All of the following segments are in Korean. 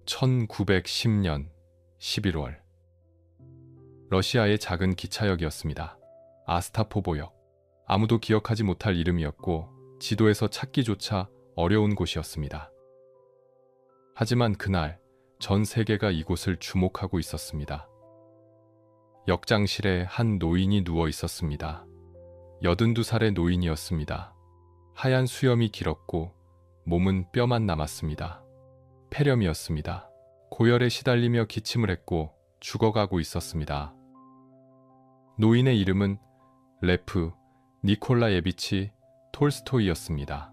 1910년 11월 러시아의 작은 기차역이었습니다. 아스타포보역. 아무도 기억하지 못할 이름이었고 지도에서 찾기조차 어려운 곳이었습니다. 하지만 그날 전 세계가 이곳을 주목하고 있었습니다. 역장실에 한 노인이 누워 있었습니다. 82살의 노인이었습니다. 하얀 수염이 길었고 몸은 뼈만 남았습니다. 폐렴이었습니다. 고열에 시달리며 기침을 했고 죽어가고 있었습니다. 노인의 이름은 레프 니콜라예비치 톨스토이였습니다.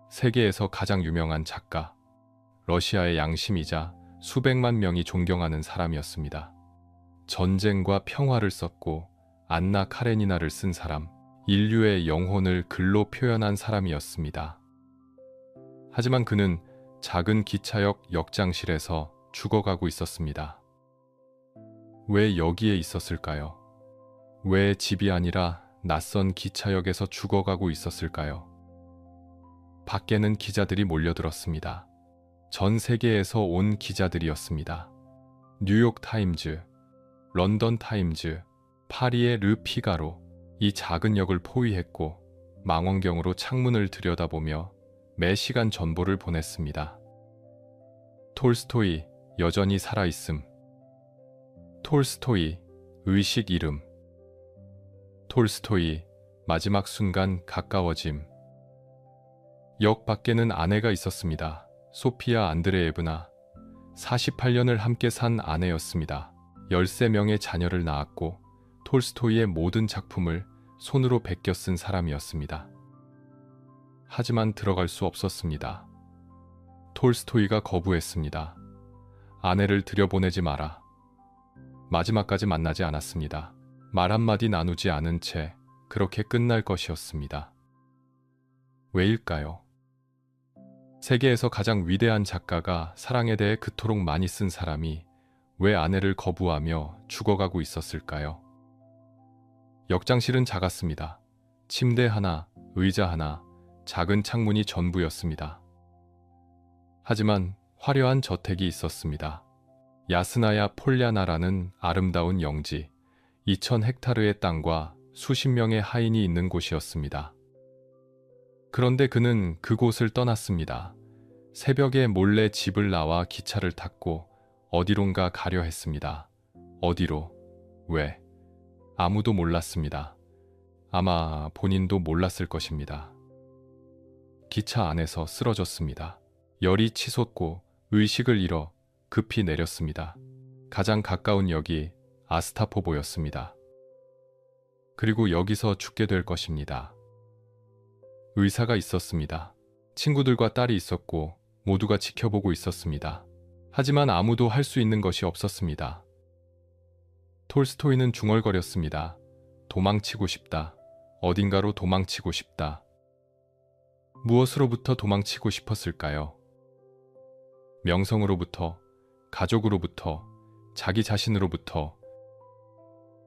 세계에서 가장 유명한 작가, 러시아의 양심이자 수백만 명이 존경하는 사람이었습니다. 전쟁과 평화를 썼고 안나 카레니나를 쓴 사람, 인류의 영혼을 글로 표현한 사람이었습니다. 하지만 그는 작은 기차역 역장실에서 죽어가고 있었습니다. 왜 여기에 있었을까요? 왜 집이 아니라 낯선 기차역에서 죽어가고 있었을까요? 밖에는 기자들이 몰려들었습니다. 전 세계에서 온 기자들이었습니다. 뉴욕 타임즈, 런던 타임즈, 파리의 르 피가로, 이 작은 역을 포위했고 망원경으로 창문을 들여다보며 매 시간 전보를 보냈습니다. 톨스토이 여전히 살아있음. 톨스토이 의식 잃음. 톨스토이 마지막 순간 가까워짐. 역 밖에는 아내가 있었습니다. 소피아 안드레예브나. 48년을 함께 산 아내였습니다. 13명의 자녀를 낳았고 톨스토이의 모든 작품을 손으로 베껴 쓴 사람이었습니다. 하지만 들어갈 수 없었습니다. 톨스토이가 거부했습니다. 아내를 들여보내지 마라. 마지막까지 만나지 않았습니다. 말 한마디 나누지 않은 채 그렇게 끝날 것이었습니다. 왜일까요? 세계에서 가장 위대한 작가가 사랑에 대해 그토록 많이 쓴 사람이 왜 아내를 거부하며 죽어가고 있었을까요? 역장실은 작았습니다. 침대 하나, 의자 하나, 작은 창문이 전부였습니다. 하지만 화려한 저택이 있었습니다. 야스나야 폴야나라는 아름다운 영지, 2000헥타르의 땅과 수십 명의 하인이 있는 곳이었습니다. 그런데 그는 그곳을 떠났습니다. 새벽에 몰래 집을 나와 기차를 탔고 어디론가 가려 했습니다. 어디로? 왜? 아무도 몰랐습니다. 아마 본인도 몰랐을 것입니다. 기차 안에서 쓰러졌습니다. 열이 치솟고 의식을 잃어 급히 내렸습니다. 가장 가까운 역이 아스타포보였습니다. 그리고 여기서 죽게 될 것입니다. 의사가 있었습니다. 친구들과 딸이 있었고 모두가 지켜보고 있었습니다. 하지만 아무도 할 수 있는 것이 없었습니다. 톨스토이는 중얼거렸습니다. 도망치고 싶다. 어딘가로 도망치고 싶다. 무엇으로부터 도망치고 싶었을까요? 명성으로부터, 가족으로부터, 자기 자신으로부터.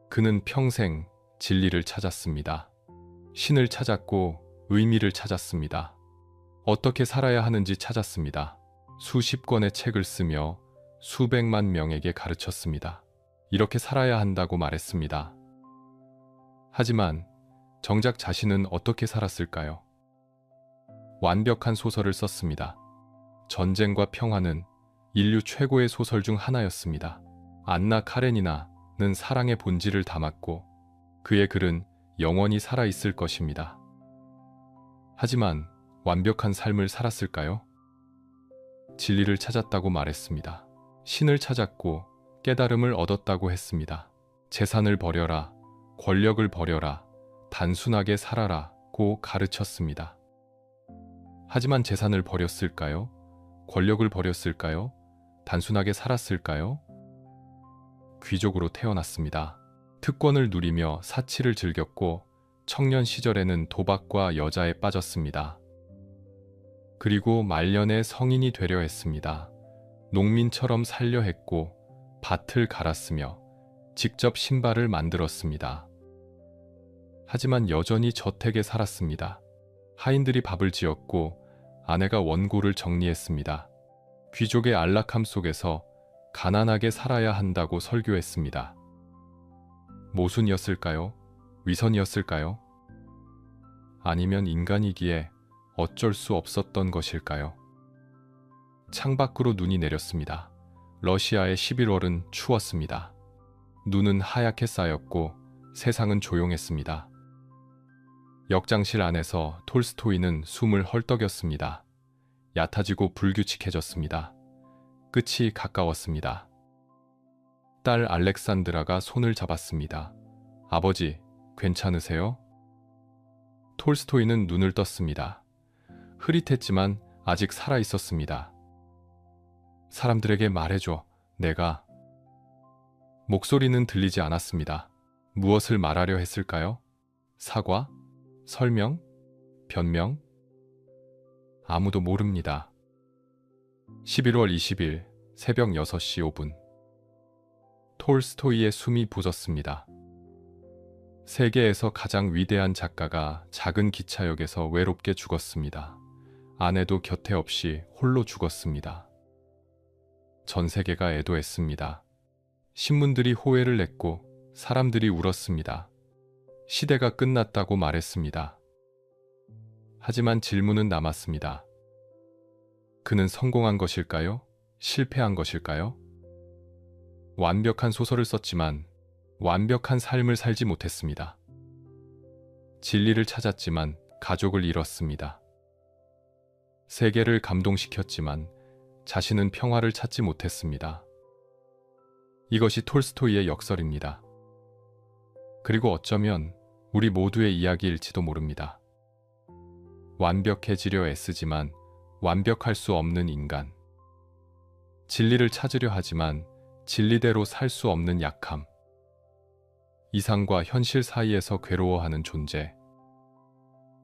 그는 평생 진리를 찾았습니다. 신을 찾았고 의미를 찾았습니다. 어떻게 살아야 하는지 찾았습니다. 수십 권의 책을 쓰며 수백만 명에게 가르쳤습니다. 이렇게 살아야 한다고 말했습니다. 하지만 정작 자신은 어떻게 살았을까요? 완벽한 소설을 썼습니다. 전쟁과 평화는 인류 최고의 소설 중 하나였습니다. 안나 카레니나는 사랑의 본질을 담았고 그의 글은 영원히 살아있을 것입니다. 하지만 완벽한 삶을 살았을까요? 진리를 찾았다고 말했습니다. 신을 찾았고 깨달음을 얻었다고 했습니다. 재산을 버려라, 권력을 버려라, 단순하게 살아라고 가르쳤습니다. 하지만 재산을 버렸을까요? 권력을 버렸을까요? 단순하게 살았을까요? 귀족으로 태어났습니다. 특권을 누리며 사치를 즐겼고 청년 시절에는 도박과 여자에 빠졌습니다. 그리고 말년에 성인이 되려 했습니다. 농민처럼 살려 했고 밭을 갈았으며 직접 신발을 만들었습니다. 하지만 여전히 저택에 살았습니다. 하인들이 밥을 지었고 아내가 원고를 정리했습니다. 귀족의 안락함 속에서 가난하게 살아야 한다고 설교했습니다. 모순이었을까요? 위선이었을까요? 아니면 인간이기에 어쩔 수 없었던 것일까요? 창밖으로 눈이 내렸습니다. 러시아의 11월은 추웠습니다. 눈은 하얗게 쌓였고 세상은 조용했습니다. 역장실 안에서 톨스토이는 숨을 헐떡였습니다. 얕아지고 불규칙해졌습니다. 끝이 가까웠습니다. 딸 알렉산드라가 손을 잡았습니다. 아버지, 괜찮으세요? 톨스토이는 눈을 떴습니다. 흐릿했지만 아직 살아 있었습니다. 사람들에게 말해줘. 내가... 목소리는 들리지 않았습니다. 무엇을 말하려 했을까요? 사과? 설명? 변명? 아무도 모릅니다. 11월 20일 새벽 6시 5분 톨스토이의 숨이 부졌습니다. 세계에서 가장 위대한 작가가 작은 기차역에서 외롭게 죽었습니다. 아내도 곁에 없이 홀로 죽었습니다. 전 세계가 애도했습니다. 신문들이 호해를 냈고 사람들이 울었습니다. 시대가 끝났다고 말했습니다. 하지만 질문은 남았습니다. 그는 성공한 것일까요? 실패한 것일까요? 완벽한 소설을 썼지만 완벽한 삶을 살지 못했습니다. 진리를 찾았지만 가족을 잃었습니다. 세계를 감동시켰지만 자신은 평화를 찾지 못했습니다. 이것이 톨스토이의 역설입니다. 그리고 어쩌면 우리 모두의 이야기일지도 모릅니다. 완벽해지려 애쓰지만 완벽할 수 없는 인간. 진리를 찾으려 하지만 진리대로 살 수 없는 약함. 이상과 현실 사이에서 괴로워하는 존재.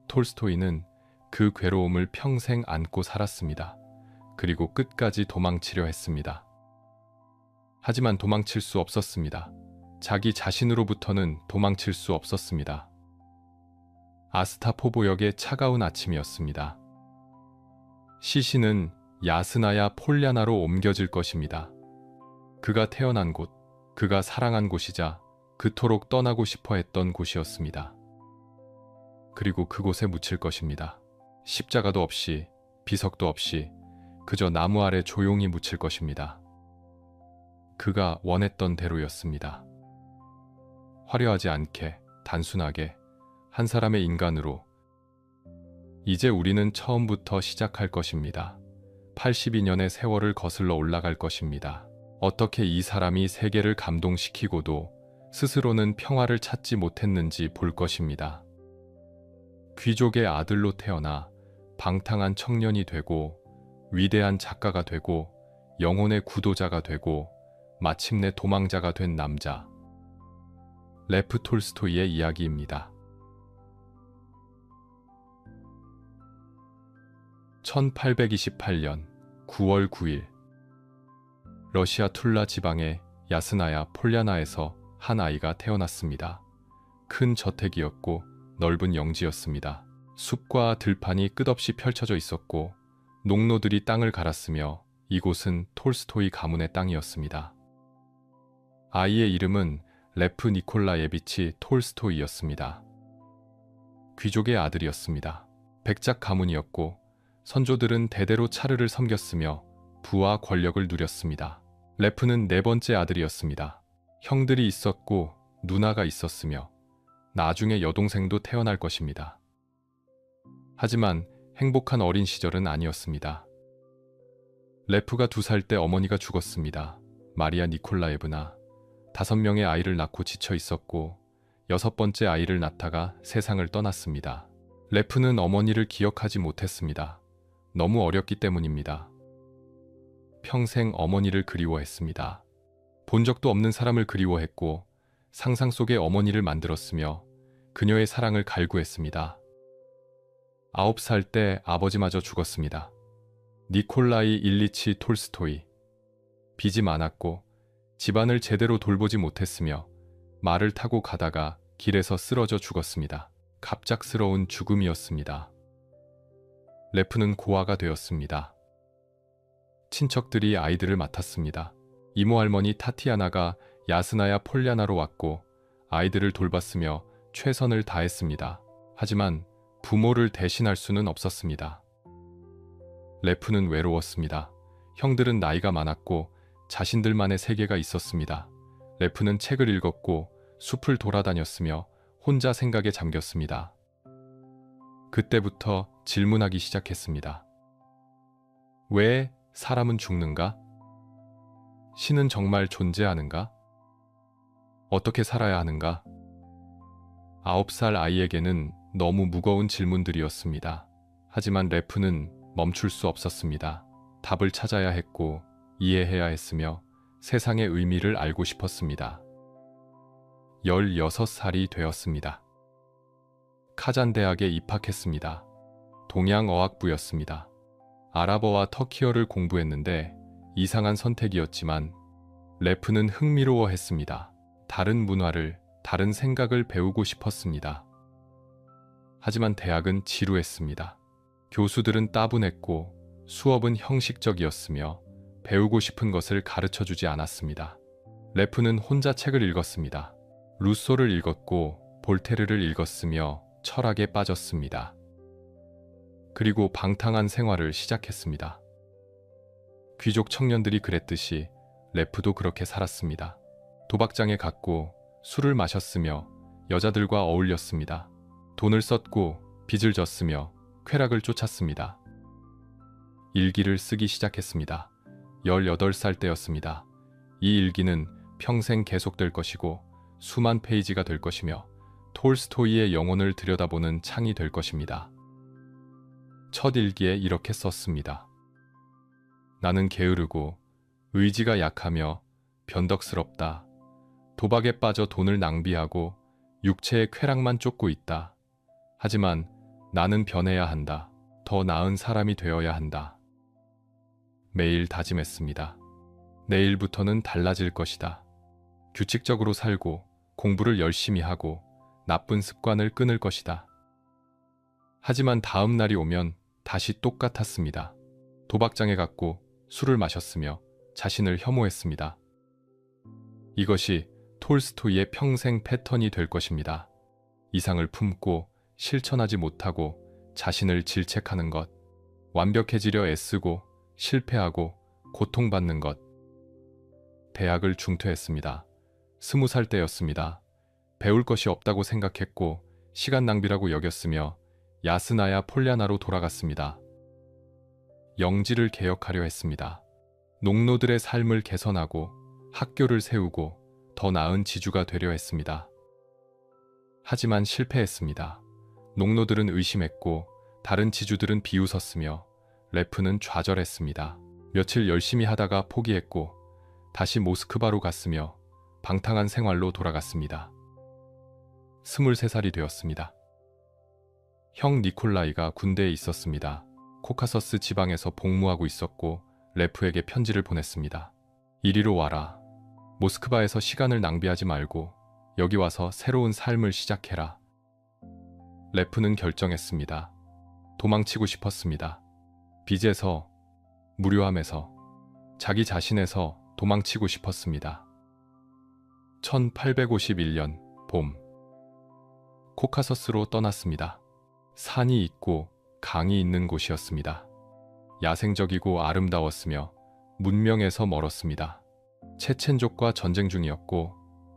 톨스토이는 그 괴로움을 평생 안고 살았습니다. 그리고 끝까지 도망치려 했습니다. 하지만 도망칠 수 없었습니다. 자기 자신으로부터는 도망칠 수 없었습니다. 아스타포보역의 차가운 아침이었습니다. 시신은 야스나야 폴야나로 옮겨질 것입니다. 그가 태어난 곳, 그가 사랑한 곳이자 그토록 떠나고 싶어 했던 곳이었습니다. 그리고 그곳에 묻힐 것입니다. 십자가도 없이, 비석도 없이 그저 나무 아래 조용히 묻힐 것입니다. 그가 원했던 대로였습니다. 화려하지 않게, 단순하게 한 사람의 인간으로. 이제 우리는 처음부터 시작할 것입니다. 82년의 세월을 거슬러 올라갈 것입니다. 어떻게 이 사람이 세계를 감동시키고도 스스로는 평화를 찾지 못했는지 볼 것입니다. 귀족의 아들로 태어나 방탕한 청년이 되고 위대한 작가가 되고 영혼의 구도자가 되고 마침내 도망자가 된 남자. 레프 톨스토이의 이야기입니다. 1828년 9월 9일 러시아 툴라 지방의 야스나야 폴야나에서 한 아이가 태어났습니다. 큰 저택이었고 넓은 영지였습니다. 숲과 들판이 끝없이 펼쳐져 있었고 농노들이 땅을 갈았으며 이곳은 톨스토이 가문의 땅이었습니다. 아이의 이름은 레프 니콜라예비치 톨스토이였습니다. 귀족의 아들이었습니다. 백작 가문이었고 선조들은 대대로 차르를 섬겼으며 부와 권력을 누렸습니다. 레프는 네 번째 아들이었습니다. 형들이 있었고 누나가 있었으며 나중에 여동생도 태어날 것입니다. 하지만 행복한 어린 시절은 아니었습니다. 레프가 2살 때 어머니가 죽었습니다. 마리아 니콜라예브나 5명의 아이를 낳고 지쳐 있었고 6번째 아이를 낳다가 세상을 떠났습니다. 레프는 어머니를 기억하지 못했습니다. 너무 어렸기 때문입니다. 평생 어머니를 그리워했습니다. 본 적도 없는 사람을 그리워했고 상상 속의 어머니를 만들었으며 그녀의 사랑을 갈구했습니다. 9살 때 아버지마저 죽었습니다. 니콜라이 일리치 톨스토이. 빚이 많았고 집안을 제대로 돌보지 못했으며 말을 타고 가다가 길에서 쓰러져 죽었습니다. 갑작스러운 죽음이었습니다. 레프는 고아가 되었습니다. 친척들이 아이들을 맡았습니다. 이모 할머니 타티아나가 야스나야 폴야나로 왔고 아이들을 돌봤으며 최선을 다했습니다. 하지만 부모를 대신할 수는 없었습니다. 레프는 외로웠습니다. 형들은 나이가 많았고 자신들만의 세계가 있었습니다. 레프는 책을 읽었고 숲을 돌아다녔으며 혼자 생각에 잠겼습니다. 그때부터 질문하기 시작했습니다. 왜 사람은 죽는가? 신은 정말 존재하는가? 어떻게 살아야 하는가? 9살 아이에게는 너무 무거운 질문들이었습니다. 하지만 레프는 멈출 수 없었습니다. 답을 찾아야 했고 이해해야 했으며 세상의 의미를 알고 싶었습니다. 16살이 되었습니다. 카잔 대학에 입학했습니다. 동양어학부였습니다. 아랍어와 터키어를 공부했는데 이상한 선택이었지만 레프는 흥미로워했습니다. 다른 문화를, 다른 생각을 배우고 싶었습니다. 하지만 대학은 지루했습니다. 교수들은 따분했고 수업은 형식적이었으며 배우고 싶은 것을 가르쳐주지 않았습니다. 레프는 혼자 책을 읽었습니다. 루소를 읽었고 볼테르를 읽었으며 철학에 빠졌습니다. 그리고 방탕한 생활을 시작했습니다. 귀족 청년들이 그랬듯이 레프도 그렇게 살았습니다. 도박장에 갔고 술을 마셨으며 여자들과 어울렸습니다. 돈을 썼고 빚을 졌으며 쾌락을 쫓았습니다. 일기를 쓰기 시작했습니다. 18살 때였습니다. 이 일기는 평생 계속될 것이고 수만 페이지가 될 것이며 톨스토이의 영혼을 들여다보는 창이 될 것입니다. 첫 일기에 이렇게 썼습니다. 나는 게으르고 의지가 약하며 변덕스럽다. 도박에 빠져 돈을 낭비하고 육체의 쾌락만 쫓고 있다. 하지만 나는 변해야 한다. 더 나은 사람이 되어야 한다. 매일 다짐했습니다. 내일부터는 달라질 것이다. 규칙적으로 살고 공부를 열심히 하고 나쁜 습관을 끊을 것이다. 하지만 다음 날이 오면 다시 똑같았습니다. 도박장에 갔고 술을 마셨으며 자신을 혐오했습니다. 이것이 톨스토이의 평생 패턴이 될 것입니다. 이상을 품고 실천하지 못하고 자신을 질책하는 것, 완벽해지려 애쓰고 실패하고 고통받는 것. 대학을 중퇴했습니다. 20살 때였습니다. 배울 것이 없다고 생각했고 시간 낭비라고 여겼으며 야스나야 폴야나로 돌아갔습니다. 영지를 개혁하려 했습니다. 농노들의 삶을 개선하고 학교를 세우고 더 나은 지주가 되려 했습니다. 하지만 실패했습니다. 농노들은 의심했고 다른 지주들은 비웃었으며 레프는 좌절했습니다. 며칠 열심히 하다가 포기했고 다시 모스크바로 갔으며 방탕한 생활로 돌아갔습니다. 23살이 되었습니다. 형 니콜라이가 군대에 있었습니다. 코카서스 지방에서 복무하고 있었고 레프에게 편지를 보냈습니다. 이리로 와라. 모스크바에서 시간을 낭비하지 말고 여기 와서 새로운 삶을 시작해라. 레프는 결정했습니다. 도망치고 싶었습니다. 빚에서, 무료함에서, 자기 자신에서 도망치고 싶었습니다. 1851년 봄, 코카서스로 떠났습니다. 산이 있고 강이 있는 곳이었습니다. 야생적이고 아름다웠으며 문명에서 멀었습니다. 체첸족과 전쟁 중이었고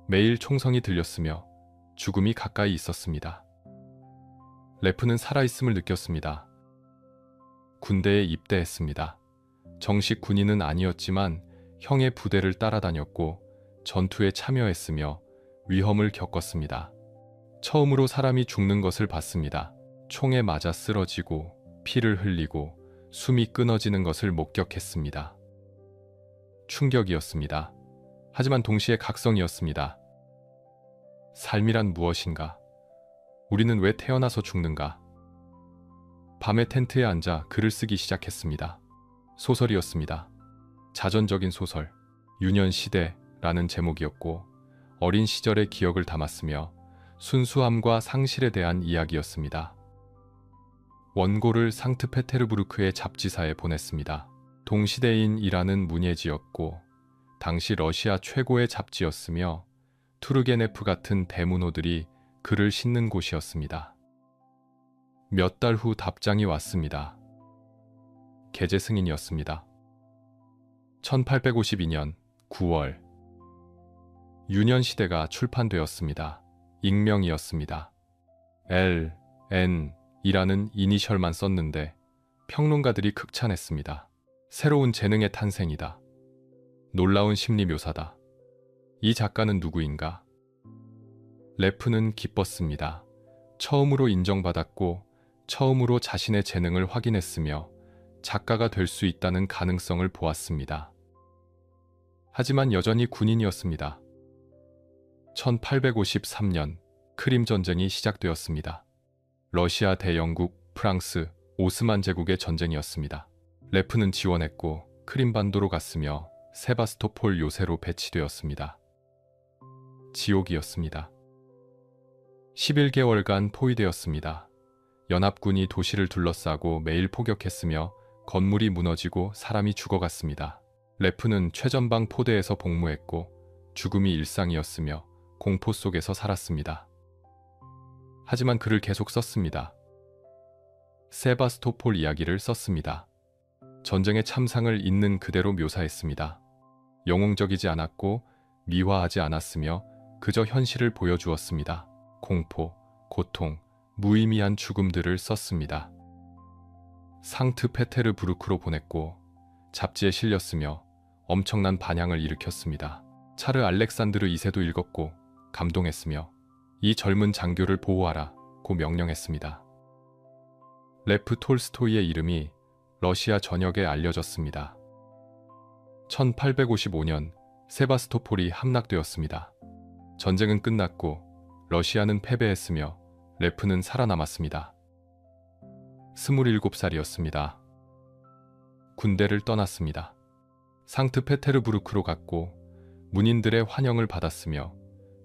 매일 총성이 들렸으며 죽음이 가까이 있었습니다. 레프는 살아있음을 느꼈습니다. 군대에 입대했습니다. 정식 군인은 아니었지만 형의 부대를 따라다녔고 전투에 참여했으며 위험을 겪었습니다. 처음으로 사람이 죽는 것을 봤습니다. 총에 맞아 쓰러지고 피를 흘리고 숨이 끊어지는 것을 목격했습니다. 충격이었습니다. 하지만 동시에 각성이었습니다. 삶이란 무엇인가? 우리는 왜 태어나서 죽는가? 밤에 텐트에 앉아 글을 쓰기 시작했습니다. 소설이었습니다. 자전적인 소설, 유년시대라는 제목이었고 어린 시절의 기억을 담았으며 순수함과 상실에 대한 이야기였습니다. 원고를 상트페테르부르크의 잡지사에 보냈습니다. 동시대인이라는 문예지였고 당시 러시아 최고의 잡지였으며 투르게네프 같은 대문호들이 글을 싣는 곳이었습니다. 몇 달 후 답장이 왔습니다. 게재 승인이었습니다. 1852년 9월 유년시대가 출판되었습니다. 익명이었습니다. L, N 이라는 이니셜만 썼는데 평론가들이 극찬했습니다. 새로운 재능의 탄생이다. 놀라운 심리 묘사다. 이 작가는 누구인가? 레프는 기뻤습니다. 처음으로 인정받았고 처음으로 자신의 재능을 확인했으며 작가가 될 수 있다는 가능성을 보았습니다. 하지만 여전히 군인이었습니다. 1853년 크림 전쟁이 시작되었습니다. 러시아 대 영국, 프랑스, 오스만 제국의 전쟁이었습니다. 레프는 지원했고 크림반도로 갔으며 세바스토폴 요새로 배치되었습니다. 지옥이었습니다. 11개월간 포위되었습니다. 연합군이 도시를 둘러싸고 매일 포격했으며 건물이 무너지고 사람이 죽어갔습니다. 레프는 최전방 포대에서 복무했고 죽음이 일상이었으며 공포 속에서 살았습니다. 하지만 글을 계속 썼습니다. 세바스토폴 이야기를 썼습니다. 전쟁의 참상을 있는 그대로 묘사했습니다. 영웅적이지 않았고 미화하지 않았으며 그저 현실을 보여주었습니다. 공포, 고통, 무의미한 죽음들을 썼습니다. 상트페테르부르크로 보냈고 잡지에 실렸으며 엄청난 반향을 일으켰습니다. 차르 알렉산드르 2세도 읽었고 감동했으며 이 젊은 장교를 보호하라고 명령했습니다. 레프 톨스토이의 이름이 러시아 전역에 알려졌습니다. 1855년 세바스토폴이 함락되었습니다. 전쟁은 끝났고 러시아는 패배했으며 레프는 살아남았습니다. 27살이었습니다. 군대를 떠났습니다. 상트페테르부르크로 갔고 문인들의 환영을 받았으며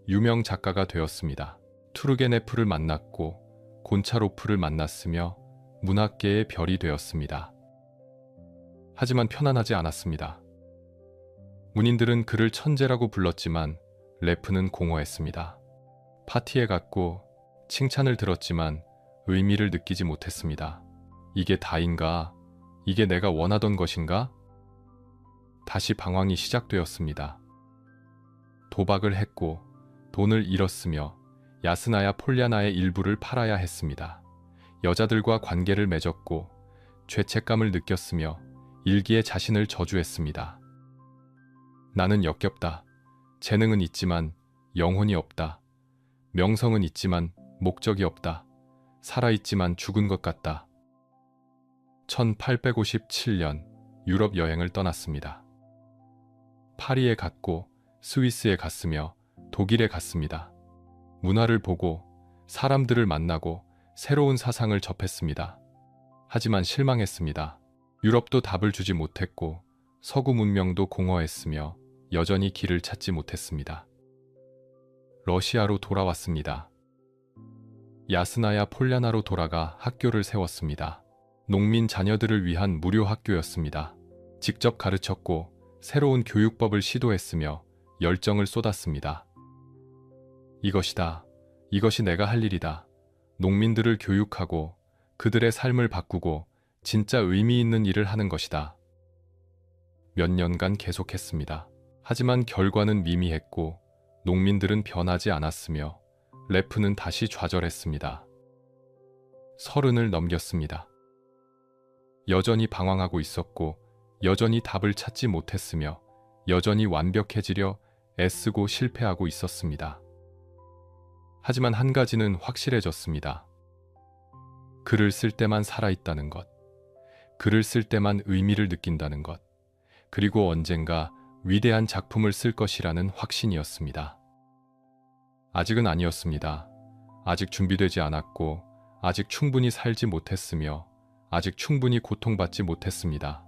유명 작가가 되었습니다. 투르게네프를 만났고 곤차로프를 만났으며 문학계의 별이 되었습니다. 하지만 편안하지 않았습니다. 문인들은 그를 천재라고 불렀지만 레프는 공허했습니다. 파티에 갔고 칭찬을 들었지만 의미를 느끼지 못했습니다. 이게 다인가? 이게 내가 원하던 것인가? 다시 방황이 시작되었습니다. 도박을 했고 돈을 잃었으며 야스나야 폴리아나의 일부를 팔아야 했습니다. 여자들과 관계를 맺었고 죄책감을 느꼈으며 일기에 자신을 저주했습니다. 나는 역겹다. 재능은 있지만 영혼이 없다. 명성은 있지만 목적이 없다. 살아있지만 죽은 것 같다. 1857년 유럽 여행을 떠났습니다. 파리에 갔고 스위스에 갔으며 독일에 갔습니다. 문화를 보고 사람들을 만나고 새로운 사상을 접했습니다. 하지만 실망했습니다. 유럽도 답을 주지 못했고 서구 문명도 공허했으며 여전히 길을 찾지 못했습니다. 러시아로 돌아왔습니다. 야스나야 폴리아나로 돌아가 학교를 세웠습니다. 농민 자녀들을 위한 무료 학교였습니다. 직접 가르쳤고 새로운 교육법을 시도했으며 열정을 쏟았습니다. 이것이다. 이것이 내가 할 일이다. 농민들을 교육하고 그들의 삶을 바꾸고 진짜 의미 있는 일을 하는 것이다. 몇 년간 계속했습니다. 하지만 결과는 미미했고 농민들은 변하지 않았으며 레프는 다시 좌절했습니다. 30을 넘겼습니다. 여전히 방황하고 있었고 여전히 답을 찾지 못했으며 여전히 완벽해지려 애쓰고 실패하고 있었습니다. 하지만 한 가지는 확실해졌습니다. 글을 쓸 때만 살아있다는 것, 글을 쓸 때만 의미를 느낀다는 것, 그리고 언젠가 위대한 작품을 쓸 것이라는 확신이었습니다. 아직은 아니었습니다. 아직 준비되지 않았고 아직 충분히 살지 못했으며 아직 충분히 고통받지 못했습니다.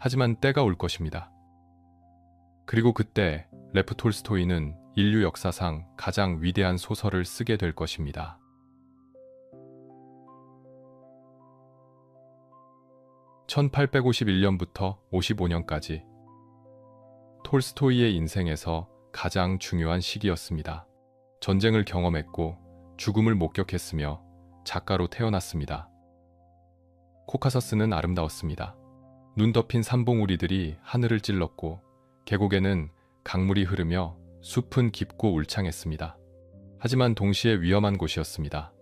하지만 때가 올 것입니다. 그리고 그때 레프 톨스토이는 인류 역사상 가장 위대한 소설을 쓰게 될 것입니다. 1851년부터 55년까지 톨스토이의 인생에서 가장 중요한 시기였습니다. 전쟁을 경험했고 죽음을 목격했으며 작가로 태어났습니다. 코카서스는 아름다웠습니다. 눈 덮인 산봉우리들이 하늘을 찔렀고 계곡에는 강물이 흐르며 숲은 깊고 울창했습니다. 하지만 동시에 위험한 곳이었습니다.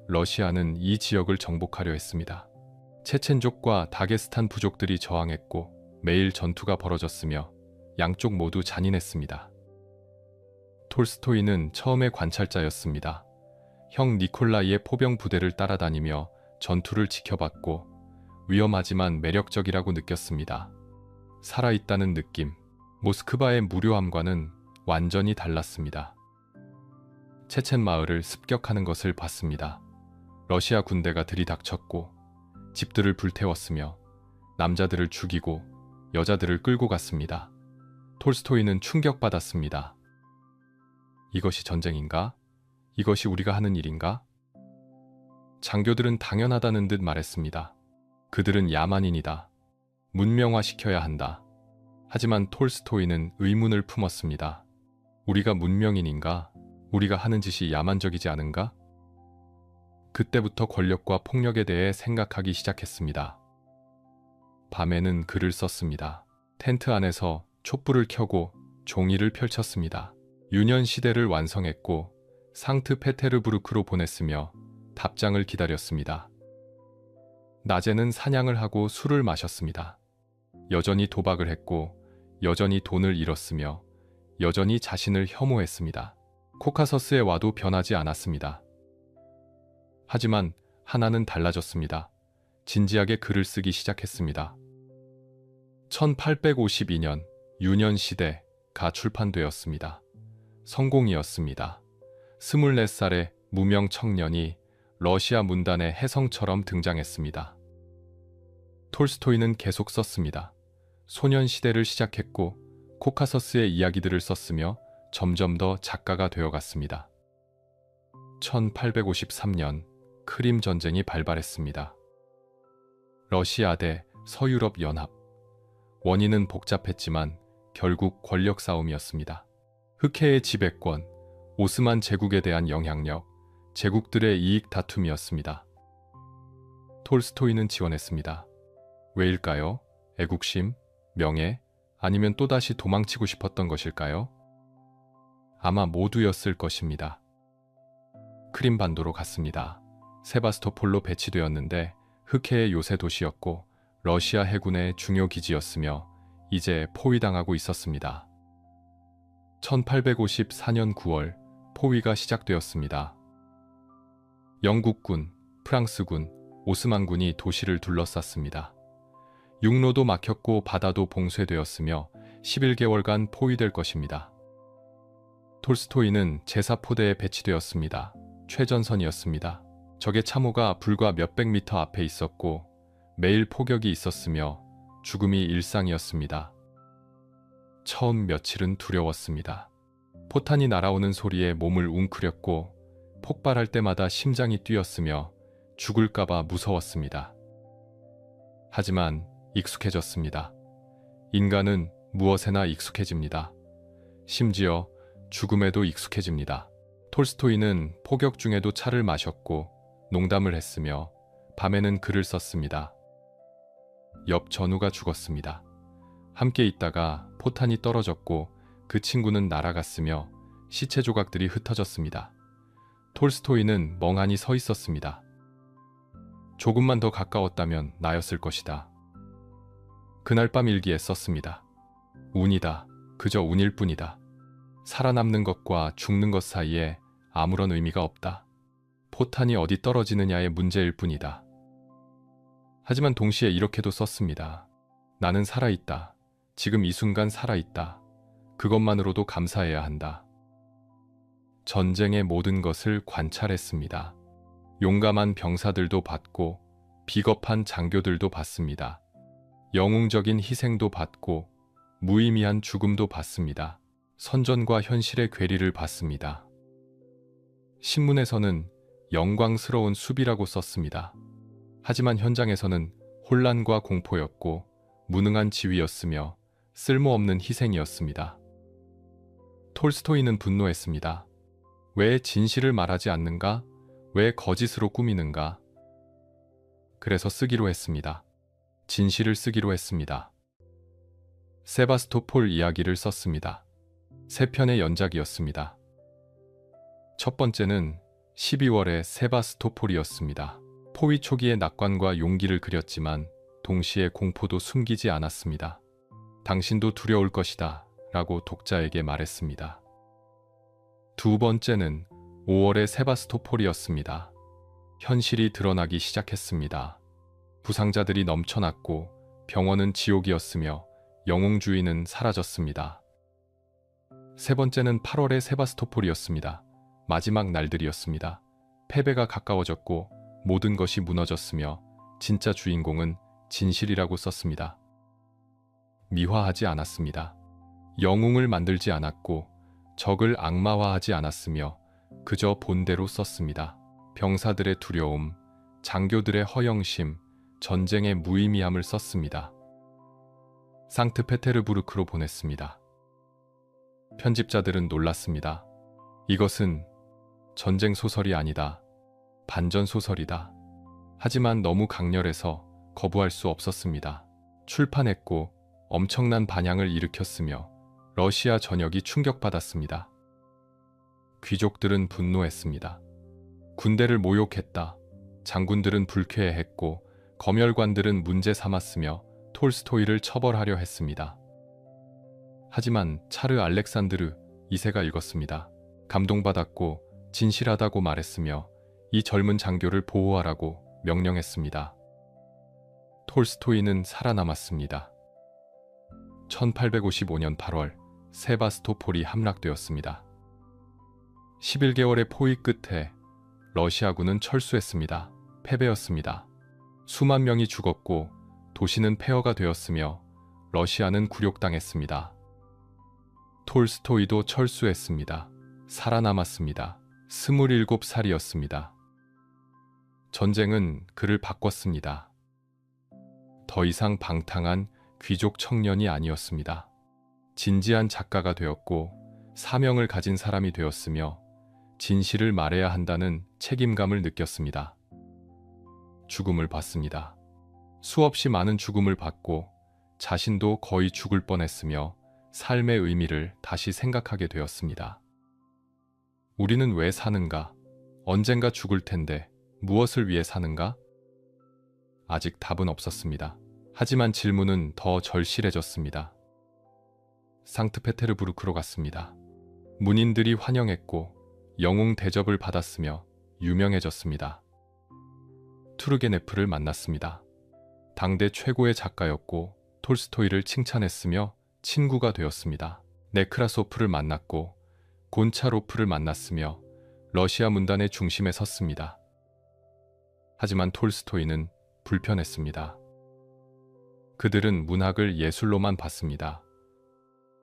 러시아는 이 지역을 정복하려 했습니다. 체첸족과 다게스탄 부족들이 저항했고 매일 전투가 벌어졌으며 양쪽 모두 잔인했습니다. 톨스토이는 처음에 관찰자였습니다. 형 니콜라이의 포병 부대를 따라다니며 전투를 지켜봤고 위험하지만 매력적이라고 느꼈습니다. 살아있다는 느낌, 모스크바의 무료함과는 완전히 달랐습니다. 체첸 마을을 습격하는 것을 봤습니다. 러시아 군대가 들이닥쳤고 집들을 불태웠으며 남자들을 죽이고 여자들을 끌고 갔습니다. 톨스토이는 충격받았습니다. 이것이 전쟁인가? 이것이 우리가 하는 일인가? 장교들은 당연하다는 듯 말했습니다. 그들은 야만인이다. 문명화시켜야 한다. 하지만 톨스토이는 의문을 품었습니다. 우리가 문명인인가? 우리가 하는 짓이 야만적이지 않은가? 그때부터 권력과 폭력에 대해 생각하기 시작했습니다. 밤에는 글을 썼습니다. 텐트 안에서 촛불을 켜고 종이를 펼쳤습니다. 유년 시대를 완성했고 상트페테르부르크로 보냈으며 답장을 기다렸습니다. 낮에는 사냥을 하고 술을 마셨습니다. 여전히 도박을 했고 여전히 돈을 잃었으며 여전히 자신을 혐오했습니다. 코카서스에 와도 변하지 않았습니다. 하지만 하나는 달라졌습니다. 진지하게 글을 쓰기 시작했습니다. 1852년 유년 시대가 출판되었습니다. 성공이었습니다. 24살의 무명 청년이 러시아 문단의 혜성처럼 등장했습니다. 톨스토이는 계속 썼습니다. 소년 시대를 시작했고 코카서스의 이야기들을 썼으며 점점 더 작가가 되어갔습니다. 1853년 크림 전쟁이 발발했습니다. 러시아 대 서유럽 연합. 원인은 복잡했지만 결국 권력 싸움이었습니다. 흑해의 지배권, 오스만 제국에 대한 영향력, 제국들의 이익 다툼이었습니다. 톨스토이는 지원했습니다. 왜일까요? 애국심, 명예, 아니면 또다시 도망치고 싶었던 것일까요? 아마 모두였을 것입니다. 크림반도로 갔습니다. 세바스토폴로 배치되었는데 흑해의 요새 도시였고 러시아 해군의 중요 기지였으며 이제 포위당하고 있었습니다. 1854년 9월 포위가 시작되었습니다. 영국군, 프랑스군, 오스만군이 도시를 둘러쌌습니다. 육로도 막혔고 바다도 봉쇄되었으며 11개월간 포위될 것입니다. 톨스토이는 제4포대에 배치되었습니다. 최전선이었습니다. 적의 참호가 불과 몇백 미터 앞에 있었고 매일 포격이 있었으며 죽음이 일상이었습니다. 처음 며칠은 두려웠습니다. 포탄이 날아오는 소리에 몸을 웅크렸고 폭발할 때마다 심장이 뛰었으며 죽을까봐 무서웠습니다. 하지만 익숙해졌습니다. 인간은 무엇에나 익숙해집니다. 심지어 죽음에도 익숙해집니다. 톨스토이는 포격 중에도 차를 마셨고 농담을 했으며 밤에는 글을 썼습니다. 옆 전우가 죽었습니다. 함께 있다가 포탄이 떨어졌고 그 친구는 날아갔으며 시체 조각들이 흩어졌습니다. 톨스토이는 멍하니 서 있었습니다. 조금만 더 가까웠다면 나였을 것이다. 그날 밤 일기에 썼습니다. 운이다. 그저 운일 뿐이다. 살아남는 것과 죽는 것 사이에 아무런 의미가 없다. 포탄이 어디 떨어지느냐의 문제일 뿐이다. 하지만 동시에 이렇게도 썼습니다. 나는 살아있다. 지금 이 순간 살아있다. 그것만으로도 감사해야 한다. 전쟁의 모든 것을 관찰했습니다. 용감한 병사들도 봤고 비겁한 장교들도 봤습니다. 영웅적인 희생도 봤고 무의미한 죽음도 봤습니다. 선전과 현실의 괴리를 봤습니다. 신문에서는 영광스러운 수비라고 썼습니다. 하지만 현장에서는 혼란과 공포였고 무능한 지위였으며 쓸모없는 희생이었습니다. 톨스토이는 분노했습니다. 왜 진실을 말하지 않는가? 왜 거짓으로 꾸미는가? 그래서 쓰기로 했습니다. 진실을 쓰기로 했습니다. 세바스토폴 이야기를 썼습니다. 3편의 연작이었습니다. 첫 번째는 12월의 세바스토폴이었습니다. 포위 초기의 낙관과 용기를 그렸지만 동시에 공포도 숨기지 않았습니다. 당신도 두려울 것이다 라고 독자에게 말했습니다. 두 번째는 5월의 세바스토폴이었습니다. 현실이 드러나기 시작했습니다. 부상자들이 넘쳐났고 병원은 지옥이었으며 영웅주의는 사라졌습니다. 세 번째는 8월의 세바스토폴이었습니다. 마지막 날들이었습니다. 패배가 가까워졌고 모든 것이 무너졌으며 진짜 주인공은 진실이라고 썼습니다. 미화하지 않았습니다. 영웅을 만들지 않았고 적을 악마화하지 않았으며 그저 본대로 썼습니다. 병사들의 두려움, 장교들의 허영심, 전쟁의 무의미함을 썼습니다. 상트페테르부르크로 보냈습니다. 편집자들은 놀랐습니다. 이것은 전쟁 소설이 아니다. 반전 소설이다. 하지만 너무 강렬해서 거부할 수 없었습니다. 출판했고 엄청난 반향을 일으켰으며 러시아 전역이 충격받았습니다. 귀족들은 분노했습니다. 군대를 모욕했다. 장군들은 불쾌해했고 검열관들은 문제 삼았으며 톨스토이를 처벌하려 했습니다. 하지만 차르 알렉산드르 2세가 읽었습니다. 감동받았고 진실하다고 말했으며 이 젊은 장교를 보호하라고 명령했습니다. 톨스토이는 살아남았습니다. 1855년 8월 세바스토폴이 함락되었습니다. 11개월의 포위 끝에 러시아군은 철수했습니다. 패배였습니다. 수만 명이 죽었고 도시는 폐허가 되었으며 러시아는 굴욕당했습니다. 톨스토이도 철수했습니다. 살아남았습니다. 27살이었습니다. 전쟁은 그를 바꿨습니다. 더 이상 방탕한 귀족 청년이 아니었습니다. 진지한 작가가 되었고 사명을 가진 사람이 되었으며 진실을 말해야 한다는 책임감을 느꼈습니다. 죽음을 봤습니다. 수없이 많은 죽음을 봤고 자신도 거의 죽을 뻔했으며 삶의 의미를 다시 생각하게 되었습니다. 우리는 왜 사는가? 언젠가 죽을 텐데 무엇을 위해 사는가? 아직 답은 없었습니다. 하지만 질문은 더 절실해졌습니다. 상트페테르부르크로 갔습니다. 문인들이 환영했고 영웅 대접을 받았으며 유명해졌습니다. 투르게네프를 만났습니다. 당대 최고의 작가였고 톨스토이를 칭찬했으며 친구가 되었습니다. 네크라소프를 만났고 곤차로프를 만났으며 러시아 문단의 중심에 섰습니다. 하지만 톨스토이는 불편했습니다. 그들은 문학을 예술로만 봤습니다.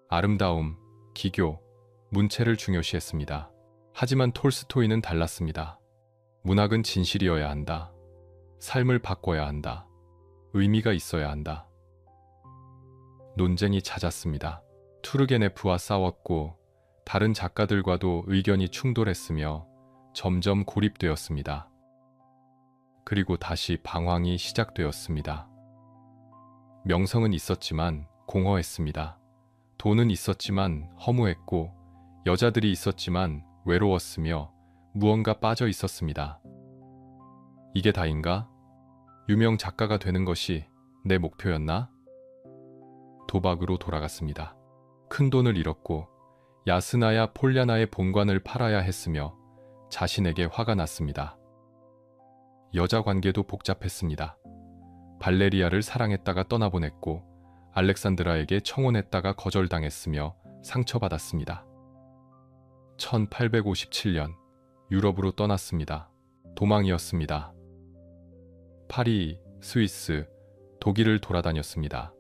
아름다움, 기교, 문체를 중요시했습니다. 하지만 톨스토이는 달랐습니다. 문학은 진실이어야 한다. 삶을 바꿔야 한다. 의미가 있어야 한다. 논쟁이 잦았습니다. 투르게네프와 싸웠고 다른 작가들과도 의견이 충돌했으며 점점 고립되었습니다. 그리고 다시 방황이 시작되었습니다. 명성은 있었지만 공허했습니다. 돈은 있었지만 허무했고 여자들이 있었지만 외로웠으며 무언가 빠져 있었습니다. 이게 다인가? 유명 작가가 되는 것이 내 목표였나? 도박으로 돌아갔습니다. 큰 돈을 잃었고 야스나야 폴야나의 본관을 팔아야 했으며 자신에게 화가 났습니다. 여자 관계도 복잡했습니다. 발레리아를 사랑했다가 떠나보냈고 알렉산드라에게 청혼했다가 거절당했으며 상처받았습니다. 1857년 유럽으로 떠났습니다. 도망이었습니다. 파리, 스위스, 독일을 돌아다녔습니다.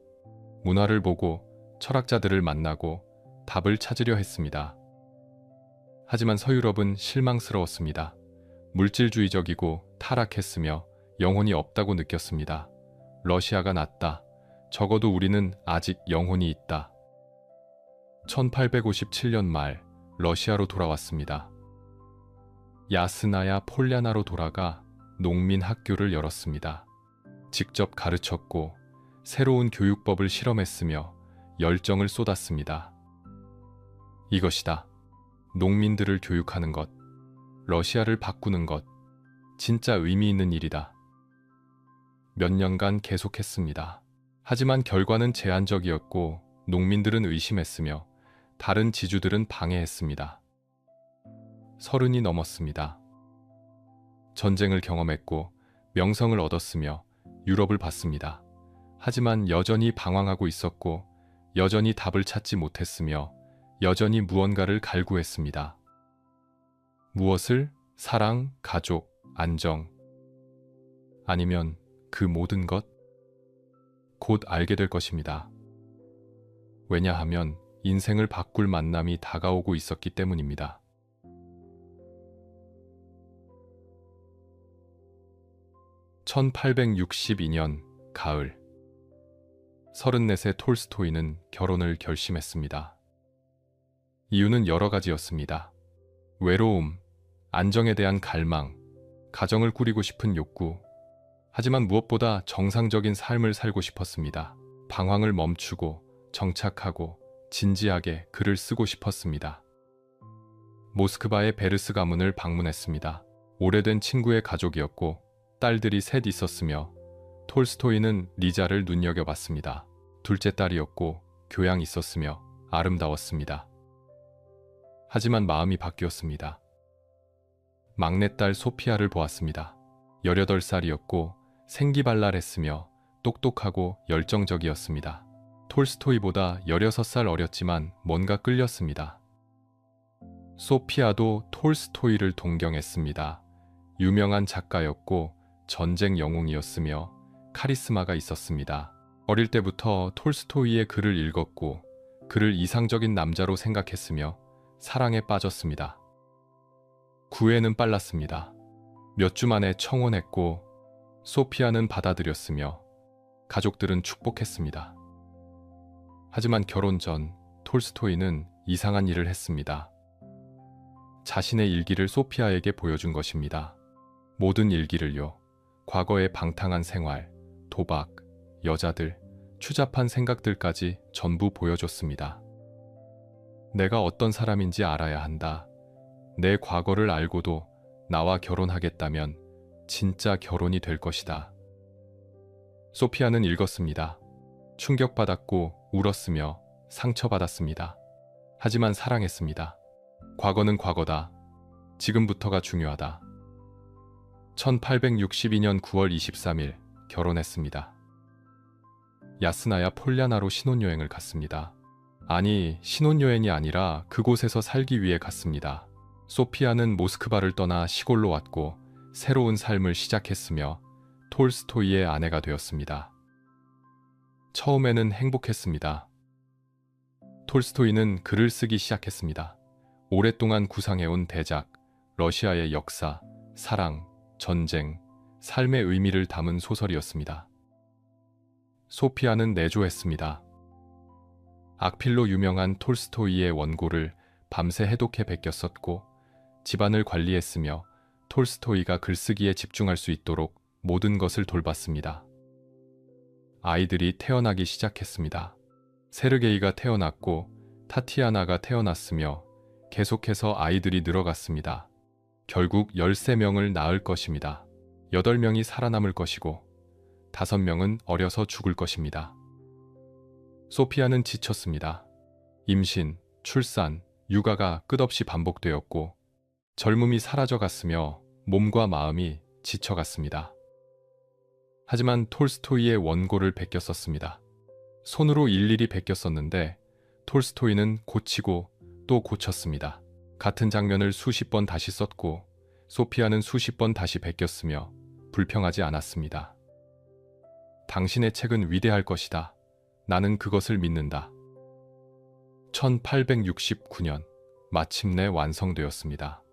문화를 보고 철학자들을 만나고 답을 찾으려 했습니다. 하지만 서유럽은 실망스러웠습니다. 물질주의적이고 타락했으며 영혼이 없다고 느꼈습니다. 러시아가 낫다. 적어도 우리는 아직 영혼이 있다. 1857년 말 러시아로 돌아왔습니다. 야스나야 폴야나로 돌아가 농민 학교를 열었습니다. 직접 가르쳤고 새로운 교육법을 실험했으며 열정을 쏟았습니다. 이것이다. 농민들을 교육하는 것, 러시아를 바꾸는 것, 진짜 의미 있는 일이다. 몇 년간 계속했습니다. 하지만 결과는 제한적이었고 농민들은 의심했으며 다른 지주들은 방해했습니다. 30이 넘었습니다. 전쟁을 경험했고 명성을 얻었으며 유럽을 봤습니다. 하지만 여전히 방황하고 있었고 여전히 답을 찾지 못했으며 여전히 무언가를 갈구했습니다. 무엇을? 사랑, 가족, 안정. 아니면 그 모든 것? 곧 알게 될 것입니다. 왜냐하면 인생을 바꿀 만남이 다가오고 있었기 때문입니다. (1862년) 가을 34세 톨스토이는 결혼을 결심했습니다. 이유는 여러 가지였습니다. 외로움, 안정에 대한 갈망, 가정을 꾸리고 싶은 욕구, 하지만 무엇보다 정상적인 삶을 살고 싶었습니다. 방황을 멈추고 정착하고 진지하게 글을 쓰고 싶었습니다. 모스크바의 베르스 가문을 방문했습니다. 오래된 친구의 가족이었고 딸들이 셋 있었으며 톨스토이는 리자를 눈여겨봤습니다. 둘째 딸이었고 교양 있었으며 아름다웠습니다. 하지만 마음이 바뀌었습니다. 막내딸 소피아를 보았습니다. 18살이었고 생기발랄했으며 똑똑하고 열정적이었습니다. 톨스토이보다 16살 어렸지만 뭔가 끌렸습니다. 소피아도 톨스토이를 동경했습니다. 유명한 작가였고 전쟁 영웅이었으며 카리스마가 있었습니다. 어릴 때부터 톨스토이의 글을 읽었고 그를 이상적인 남자로 생각했으며 사랑에 빠졌습니다. 구애는 빨랐습니다. 몇 주 만에 청혼했고 소피아는 받아들였으며 가족들은 축복했습니다. 하지만 결혼 전 톨스토이는 이상한 일을 했습니다. 자신의 일기를 소피아에게 보여준 것입니다. 모든 일기를요. 과거의 방탕한 생활, 도박, 여자들, 추잡한 생각들까지 전부 보여줬습니다. 내가 어떤 사람인지 알아야 한다. 내 과거를 알고도 나와 결혼하겠다면 진짜 결혼이 될 것이다. 소피아는 읽었습니다. 충격받았고 울었으며 상처받았습니다. 하지만 사랑했습니다. 과거는 과거다. 지금부터가 중요하다. 1862년 9월 23일 결혼했습니다. 야스나야 폴야나로 신혼여행을 갔습니다. 아니, 신혼여행이 아니라 그곳에서 살기 위해 갔습니다. 소피아는 모스크바를 떠나 시골로 왔고 새로운 삶을 시작했으며 톨스토이의 아내가 되었습니다. 처음에는 행복했습니다. 톨스토이는 글을 쓰기 시작했습니다. 오랫동안 구상해온 대작, 러시아의 역사, 사랑, 전쟁, 삶의 의미를 담은 소설이었습니다. 소피아는 내조했습니다. 악필로 유명한 톨스토이의 원고를 밤새 해독해 베꼈었고 집안을 관리했으며 톨스토이가 글쓰기에 집중할 수 있도록 모든 것을 돌봤습니다. 아이들이 태어나기 시작했습니다. 세르게이가 태어났고 타티아나가 태어났으며 계속해서 아이들이 늘어갔습니다. 결국 13명을 낳을 것입니다. 8명이 살아남을 것이고 5명은 어려서 죽을 것입니다. 소피아는 지쳤습니다. 임신, 출산, 육아가 끝없이 반복되었고 젊음이 사라져갔으며 몸과 마음이 지쳐갔습니다. 하지만 톨스토이의 원고를 베꼈었습니다. 손으로 일일이 베꼈었는데 톨스토이는 고치고 또 고쳤습니다. 같은 장면을 수십 번 다시 썼고 소피아는 수십 번 다시 베꼈으며 불평하지 않았습니다. 당신의 책은 위대할 것이다. 나는 그것을 믿는다. 1869년 마침내 완성되었습니다.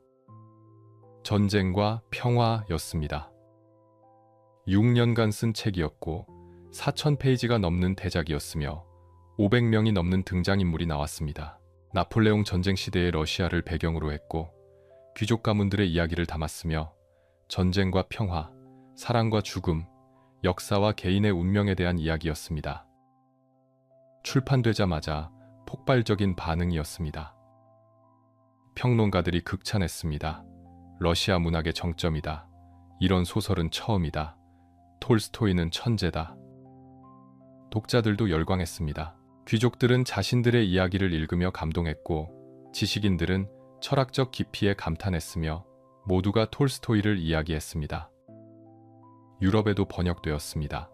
전쟁과 평화였습니다. 6년간 쓴 책이었고 4,000페이지가 넘는 대작이었으며 500명이 넘는 등장인물이 나왔습니다. 나폴레옹 전쟁 시대의 러시아를 배경으로 했고 귀족 가문들의 이야기를 담았으며 전쟁과 평화, 사랑과 죽음, 역사와 개인의 운명에 대한 이야기였습니다. 출판되자마자 폭발적인 반응이었습니다. 평론가들이 극찬했습니다. 러시아 문학의 정점이다. 이런 소설은 처음이다. 톨스토이는 천재다. 독자들도 열광했습니다. 귀족들은 자신들의 이야기를 읽으며 감동했고 지식인들은 철학적 깊이에 감탄했으며 모두가 톨스토이를 이야기했습니다. 유럽에도 번역되었습니다.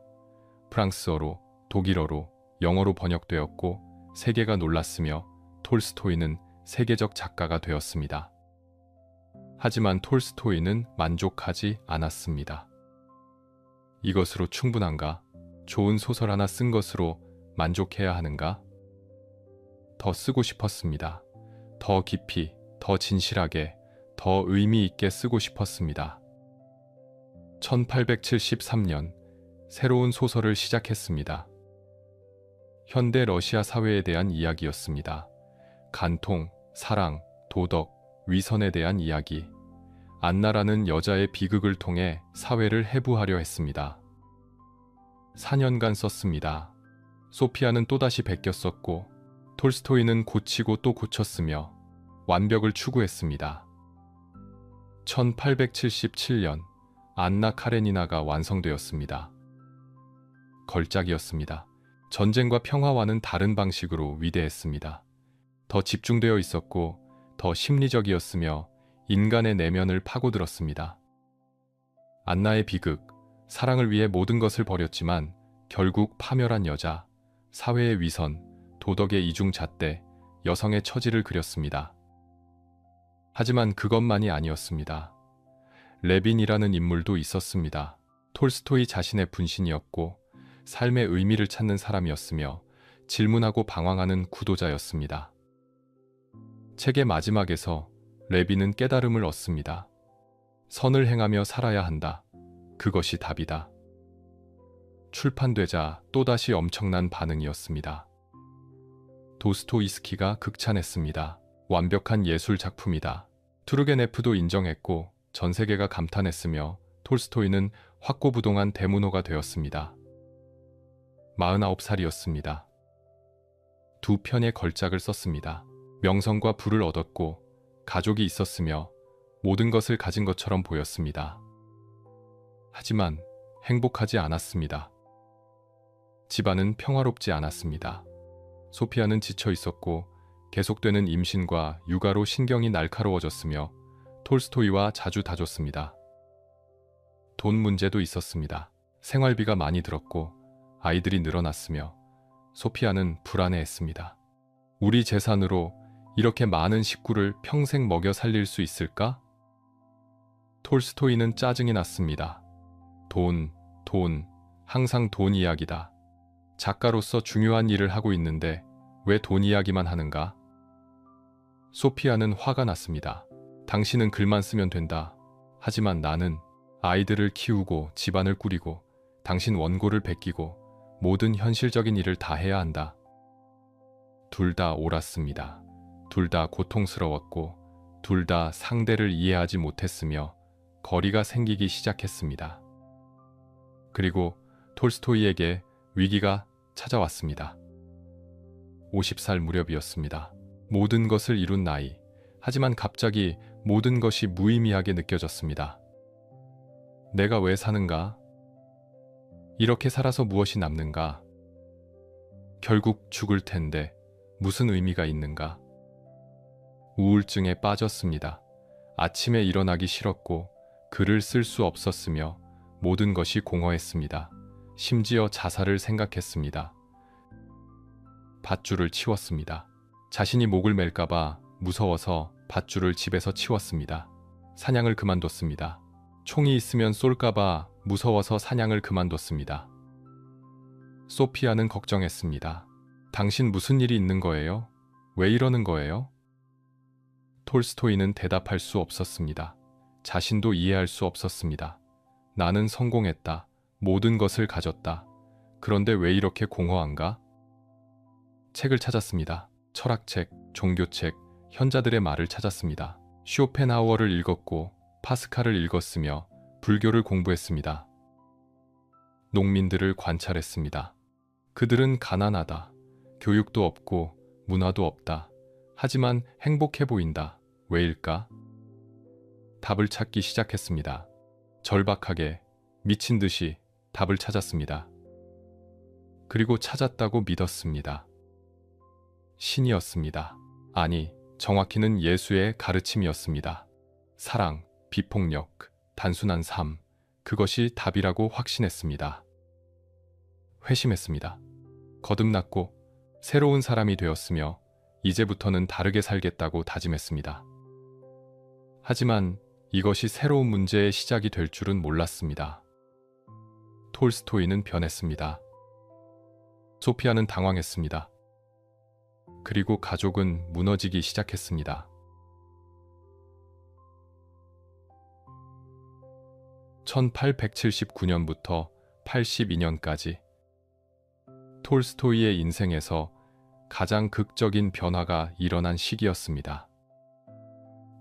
프랑스어로, 독일어로, 영어로 번역되었고 세계가 놀랐으며 톨스토이는 세계적 작가가 되었습니다. 하지만 톨스토이는 만족하지 않았습니다. 이것으로 충분한가? 좋은 소설 하나 쓴 것으로 만족해야 하는가? 더 쓰고 싶었습니다. 더 깊이, 더 진실하게, 더 의미 있게 쓰고 싶었습니다. 1873년 새로운 소설을 시작했습니다. 현대 러시아 사회에 대한 이야기였습니다. 간통, 사랑, 도덕, 위선에 대한 이야기. 안나라는 여자의 비극을 통해 사회를 해부하려 했습니다. 4년간 썼습니다. 소피아는 또다시 베꼈었고 톨스토이는 고치고 또 고쳤으며 완벽을 추구했습니다. 1877년 안나 카레니나가 완성되었습니다. 걸작이었습니다. 전쟁과 평화와는 다른 방식으로 위대했습니다. 더 집중되어 있었고 더 심리적이었으며 인간의 내면을 파고들었습니다. 안나의 비극, 사랑을 위해 모든 것을 버렸지만 결국 파멸한 여자, 사회의 위선, 도덕의 이중잣대, 여성의 처지를 그렸습니다. 하지만 그것만이 아니었습니다. 레빈이라는 인물도 있었습니다. 톨스토이 자신의 분신이었고 삶의 의미를 찾는 사람이었으며 질문하고 방황하는 구도자였습니다. 책의 마지막에서 레빈은 깨달음을 얻습니다. 선을 행하며 살아야 한다. 그것이 답이다. 출판되자 또다시 엄청난 반응이었습니다. 도스토이스키가 극찬했습니다. 완벽한 예술 작품이다. 투르게네프도 인정했고 전 세계가 감탄했으며 톨스토이는 확고부동한 대문호가 되었습니다. 49살이었습니다. 두 편의 걸작을 썼습니다. 명성과 부를 얻었고 가족이 있었으며 모든 것을 가진 것처럼 보였습니다. 하지만 행복하지 않았습니다. 집안은 평화롭지 않았습니다. 소피아는 지쳐 있었고 계속되는 임신과 육아로 신경이 날카로워졌으며 톨스토이와 자주 다퉜습니다. 돈 문제도 있었습니다. 생활비가 많이 들었고 아이들이 늘어났으며 소피아는 불안해했습니다. 우리 재산으로 이렇게 많은 식구를 평생 먹여 살릴 수 있을까? 톨스토이는 짜증이 났습니다. 돈, 항상 돈 이야기다. 작가로서 중요한 일을 하고 있는데 왜 돈 이야기만 하는가? 소피아는 화가 났습니다. 당신은 글만 쓰면 된다. 하지만 나는 아이들을 키우고 집안을 꾸리고 당신 원고를 베끼고 모든 현실적인 일을 다 해야 한다. 둘 다 옳았습니다. 둘 다 고통스러웠고 둘 다 상대를 이해하지 못했으며 거리가 생기기 시작했습니다. 그리고 톨스토이에게 위기가 찾아왔습니다. 50살 무렵이었습니다. 모든 것을 이룬 나이. 하지만 갑자기 모든 것이 무의미하게 느껴졌습니다. 내가 왜 사는가? 이렇게 살아서 무엇이 남는가? 결국 죽을 텐데 무슨 의미가 있는가? 우울증에 빠졌습니다. 아침에 일어나기 싫었고 글을 쓸 수 없었으며 모든 것이 공허했습니다. 심지어 자살을 생각했습니다. 밧줄을 치웠습니다. 자신이 목을 맬까봐 무서워서 밧줄을 집에서 치웠습니다. 사냥을 그만뒀습니다. 총이 있으면 쏠까봐 무서워서 사냥을 그만뒀습니다. 소피아는 걱정했습니다. 당신 무슨 일이 있는 거예요? 왜 이러는 거예요? 톨스토이는 대답할 수 없었습니다. 자신도 이해할 수 없었습니다. 나는 성공했다. 모든 것을 가졌다. 그런데 왜 이렇게 공허한가? 책을 찾았습니다. 철학책, 종교책, 현자들의 말을 찾았습니다. 쇼펜하우어를 읽었고 파스칼을 읽었으며 불교를 공부했습니다. 농민들을 관찰했습니다. 그들은 가난하다. 교육도 없고 문화도 없다. 하지만 행복해 보인다. 왜일까? 답을 찾기 시작했습니다. 절박하게, 미친 듯이 답을 찾았습니다. 그리고 찾았다고 믿었습니다. 신이었습니다. 아니, 정확히는 예수의 가르침이었습니다. 사랑, 비폭력, 단순한 삶, 그것이 답이라고 확신했습니다. 회심했습니다. 거듭났고 새로운 사람이 되었으며 이제부터는 다르게 살겠다고 다짐했습니다. 하지만 이것이 새로운 문제의 시작이 될 줄은 몰랐습니다. 톨스토이는 변했습니다. 소피아는 당황했습니다. 그리고 가족은 무너지기 시작했습니다. 1879년부터 82년까지 톨스토이의 인생에서 가장 극적인 변화가 일어난 시기였습니다.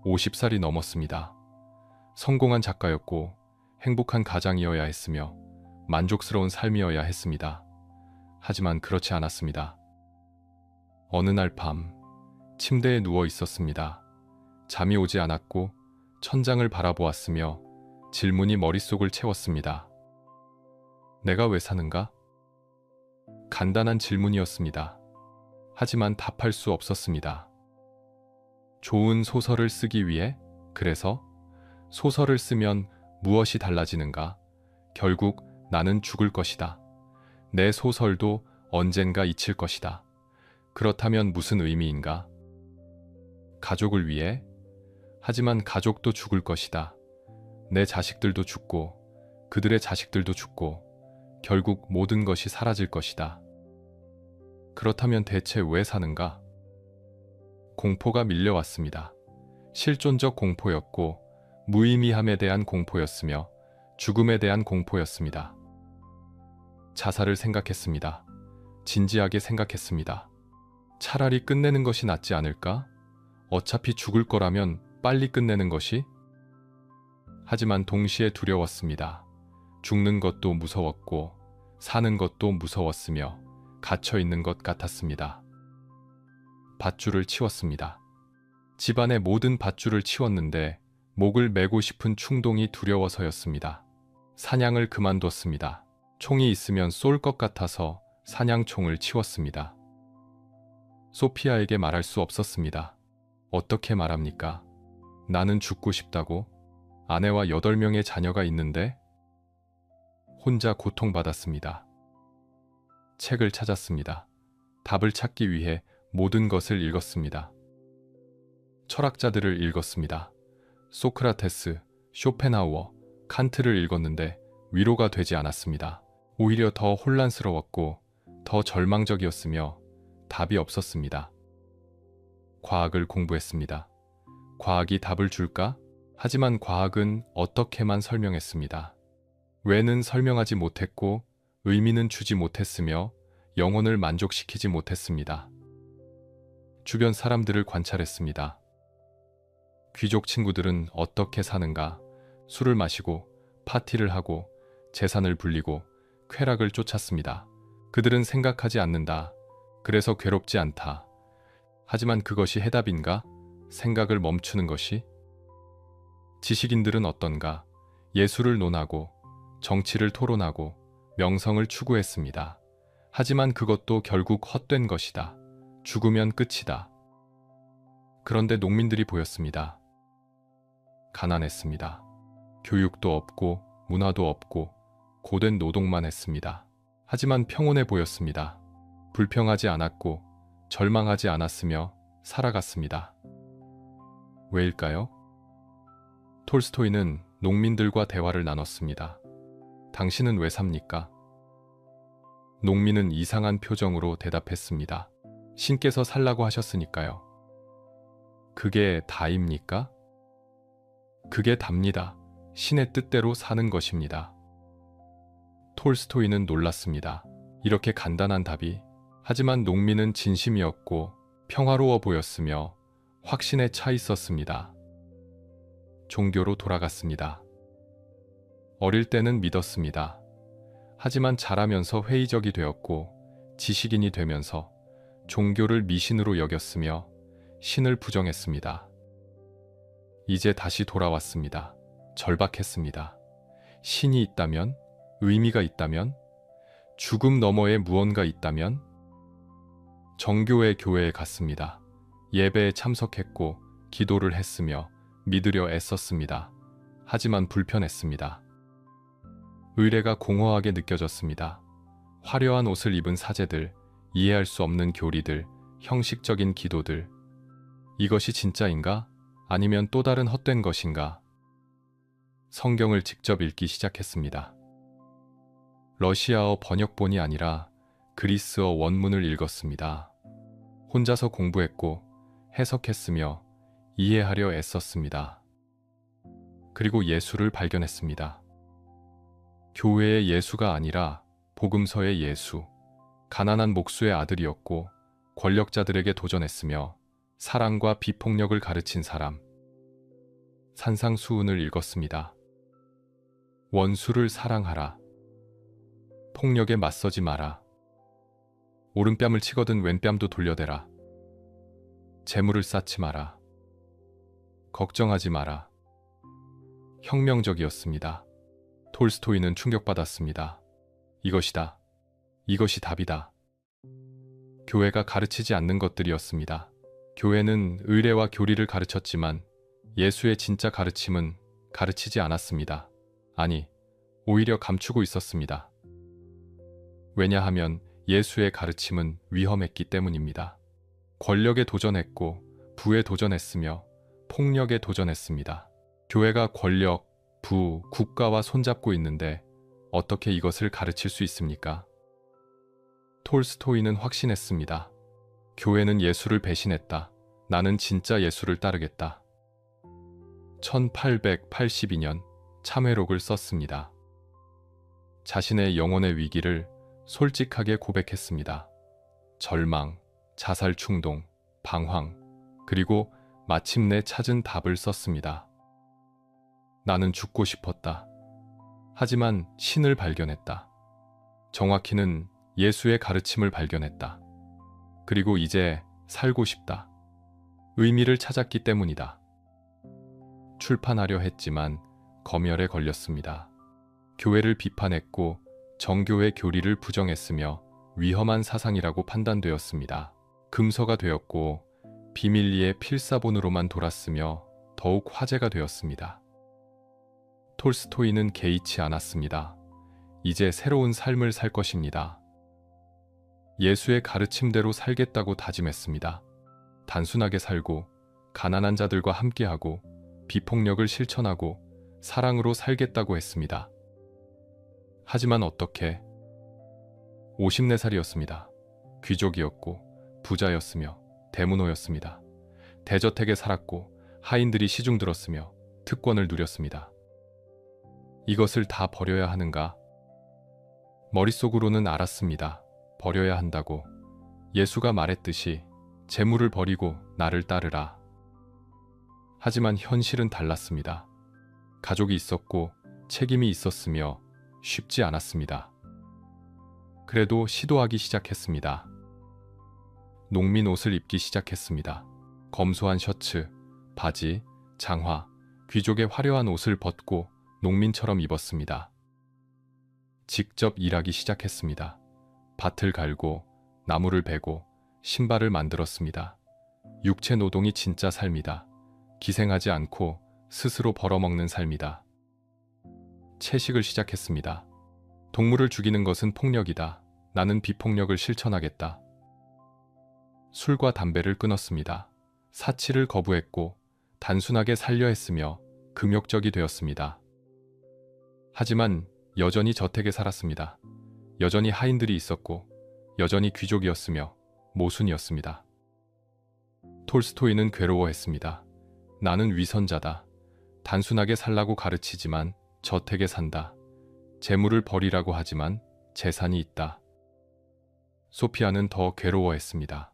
50살이 넘었습니다. 성공한 작가였고 행복한 가장이어야 했으며 만족스러운 삶이어야 했습니다. 하지만 그렇지 않았습니다. 어느 날 밤 침대에 누워 있었습니다. 잠이 오지 않았고 천장을 바라보았으며 질문이 머릿속을 채웠습니다. 내가 왜 사는가? 간단한 질문이었습니다. 하지만 답할 수 없었습니다. 좋은 소설을 쓰기 위해? 그래서? 소설을 쓰면 무엇이 달라지는가? 결국 나는 죽을 것이다. 내 소설도 언젠가 잊힐 것이다. 그렇다면 무슨 의미인가? 가족을 위해? 하지만 가족도 죽을 것이다. 내 자식들도 죽고 그들의 자식들도 죽고 결국 모든 것이 사라질 것이다. 그렇다면 대체 왜 사는가? 공포가 밀려왔습니다. 실존적 공포였고 무의미함에 대한 공포였으며 죽음에 대한 공포였습니다. 자살을 생각했습니다. 진지하게 생각했습니다. 차라리 끝내는 것이 낫지 않을까? 어차피 죽을 거라면 빨리 끝내는 것이? 하지만 동시에 두려웠습니다. 죽는 것도 무서웠고 사는 것도 무서웠으며 갇혀 있는 것 같았습니다. 밧줄을 치웠습니다. 집안의 모든 밧줄을 치웠는데 목을 메고 싶은 충동이 두려워서였습니다. 사냥을 그만뒀습니다. 총이 있으면 쏠 것 같아서 사냥총을 치웠습니다. 소피아에게 말할 수 없었습니다. 어떻게 말합니까? 나는 죽고 싶다고? 아내와 8명의 자녀가 있는데? 혼자 고통받았습니다. 책을 찾았습니다. 답을 찾기 위해 모든 것을 읽었습니다. 철학자들을 읽었습니다. 소크라테스, 쇼펜하우어, 칸트를 읽었는데 위로가 되지 않았습니다. 오히려 더 혼란스러웠고 더 절망적이었으며 답이 없었습니다. 과학을 공부했습니다. 과학이 답을 줄까? 하지만 과학은 어떻게만 설명했습니다. 왜는 설명하지 못했고 의미는 주지 못했으며 영혼을 만족시키지 못했습니다. 주변 사람들을 관찰했습니다. 귀족 친구들은 어떻게 사는가? 술을 마시고 파티를 하고 재산을 불리고 쾌락을 쫓았습니다. 그들은 생각하지 않는다. 그래서 괴롭지 않다. 하지만 그것이 해답인가? 생각을 멈추는 것이? 지식인들은 어떤가? 예술을 논하고 정치를 토론하고 명성을 추구했습니다. 하지만 그것도 결국 헛된 것이다. 죽으면 끝이다. 그런데 농민들이 보였습니다. 가난했습니다. 교육도 없고 문화도 없고 고된 노동만 했습니다. 하지만 평온해 보였습니다. 불평하지 않았고 절망하지 않았으며 살아갔습니다. 왜일까요? 톨스토이는 농민들과 대화를 나눴습니다. 당신은 왜 삽니까? 농민은 이상한 표정으로 대답했습니다. 신께서 살라고 하셨으니까요. 그게 다입니까? 그게 답니다. 신의 뜻대로 사는 것입니다. 톨스토이는 놀랐습니다. 이렇게 간단한 답이, 하지만 농민은 진심이었고 평화로워 보였으며 확신에 차 있었습니다. 종교로 돌아갔습니다. 어릴 때는 믿었습니다. 하지만 자라면서 회의적이 되었고 지식인이 되면서 종교를 미신으로 여겼으며 신을 부정했습니다. 이제 다시 돌아왔습니다. 절박했습니다. 신이 있다면, 의미가 있다면, 죽음 너머에 무언가 있다면? 정교회 교회에 갔습니다. 예배에 참석했고 기도를 했으며 믿으려 애썼습니다. 하지만 불편했습니다. 의례가 공허하게 느껴졌습니다. 화려한 옷을 입은 사제들, 이해할 수 없는 교리들, 형식적인 기도들. 이것이 진짜인가? 아니면 또 다른 헛된 것인가? 성경을 직접 읽기 시작했습니다. 러시아어 번역본이 아니라 그리스어 원문을 읽었습니다. 혼자서 공부했고 해석했으며 이해하려 애썼습니다. 그리고 예수를 발견했습니다. 교회의 예수가 아니라 복음서의 예수, 가난한 목수의 아들이었고 권력자들에게 도전했으며 사랑과 비폭력을 가르친 사람. 산상수훈을 읽었습니다. 원수를 사랑하라. 폭력에 맞서지 마라. 오른뺨을 치거든 왼뺨도 돌려대라. 재물을 쌓지 마라. 걱정하지 마라. 혁명적이었습니다. 톨스토이는 충격받았습니다. 이것이다. 이것이 답이다. 교회가 가르치지 않는 것들이었습니다. 교회는 의례와 교리를 가르쳤지만 예수의 진짜 가르침은 가르치지 않았습니다. 아니, 오히려 감추고 있었습니다. 왜냐하면 예수의 가르침은 위험했기 때문입니다. 권력에 도전했고 부에 도전했으며 폭력에 도전했습니다. 교회가 권력, 부, 국가와 손잡고 있는데 어떻게 이것을 가르칠 수 있습니까? 톨스토이는 확신했습니다. 교회는 예수를 배신했다. 나는 진짜 예수를 따르겠다. 1882년 참회록을 썼습니다. 자신의 영혼의 위기를 솔직하게 고백했습니다. 절망, 자살 충동, 방황, 그리고 마침내 찾은 답을 썼습니다. 나는 죽고 싶었다. 하지만 신을 발견했다. 정확히는 예수의 가르침을 발견했다. 그리고 이제 살고 싶다. 의미를 찾았기 때문이다. 출판하려 했지만 검열에 걸렸습니다. 교회를 비판했고 정교의 교리를 부정했으며 위험한 사상이라고 판단되었습니다. 금서가 되었고 비밀리에 필사본으로만 돌았으며 더욱 화제가 되었습니다. 톨스토이는 개의치 않았습니다. 이제 새로운 삶을 살 것입니다. 예수의 가르침대로 살겠다고 다짐했습니다. 단순하게 살고 가난한 자들과 함께하고 비폭력을 실천하고 사랑으로 살겠다고 했습니다. 하지만 어떻게? 54살이었습니다. 귀족이었고 부자였으며 대문호였습니다. 대저택에 살았고 하인들이 시중 들었으며 특권을 누렸습니다. 이것을 다 버려야 하는가? 머릿속으로는 알았습니다. 버려야 한다고. 예수가 말했듯이 재물을 버리고 나를 따르라. 하지만 현실은 달랐습니다. 가족이 있었고 책임이 있었으며 쉽지 않았습니다. 그래도 시도하기 시작했습니다. 농민 옷을 입기 시작했습니다. 검소한 셔츠, 바지, 장화, 귀족의 화려한 옷을 벗고 농민처럼 입었습니다. 직접 일하기 시작했습니다. 밭을 갈고 나무를 베고 신발을 만들었습니다. 육체 노동이 진짜 삶이다. 기생하지 않고 스스로 벌어먹는 삶이다. 채식을 시작했습니다. 동물을 죽이는 것은 폭력이다. 나는 비폭력을 실천하겠다. 술과 담배를 끊었습니다. 사치를 거부했고 단순하게 살려 했으며 금욕적이 되었습니다. 하지만 여전히 저택에 살았습니다. 여전히 하인들이 있었고 여전히 귀족이었으며 모순이었습니다. 톨스토이는 괴로워했습니다. 나는 위선자다. 단순하게 살라고 가르치지만 저택에 산다. 재물을 버리라고 하지만 재산이 있다. 소피아는 더 괴로워했습니다.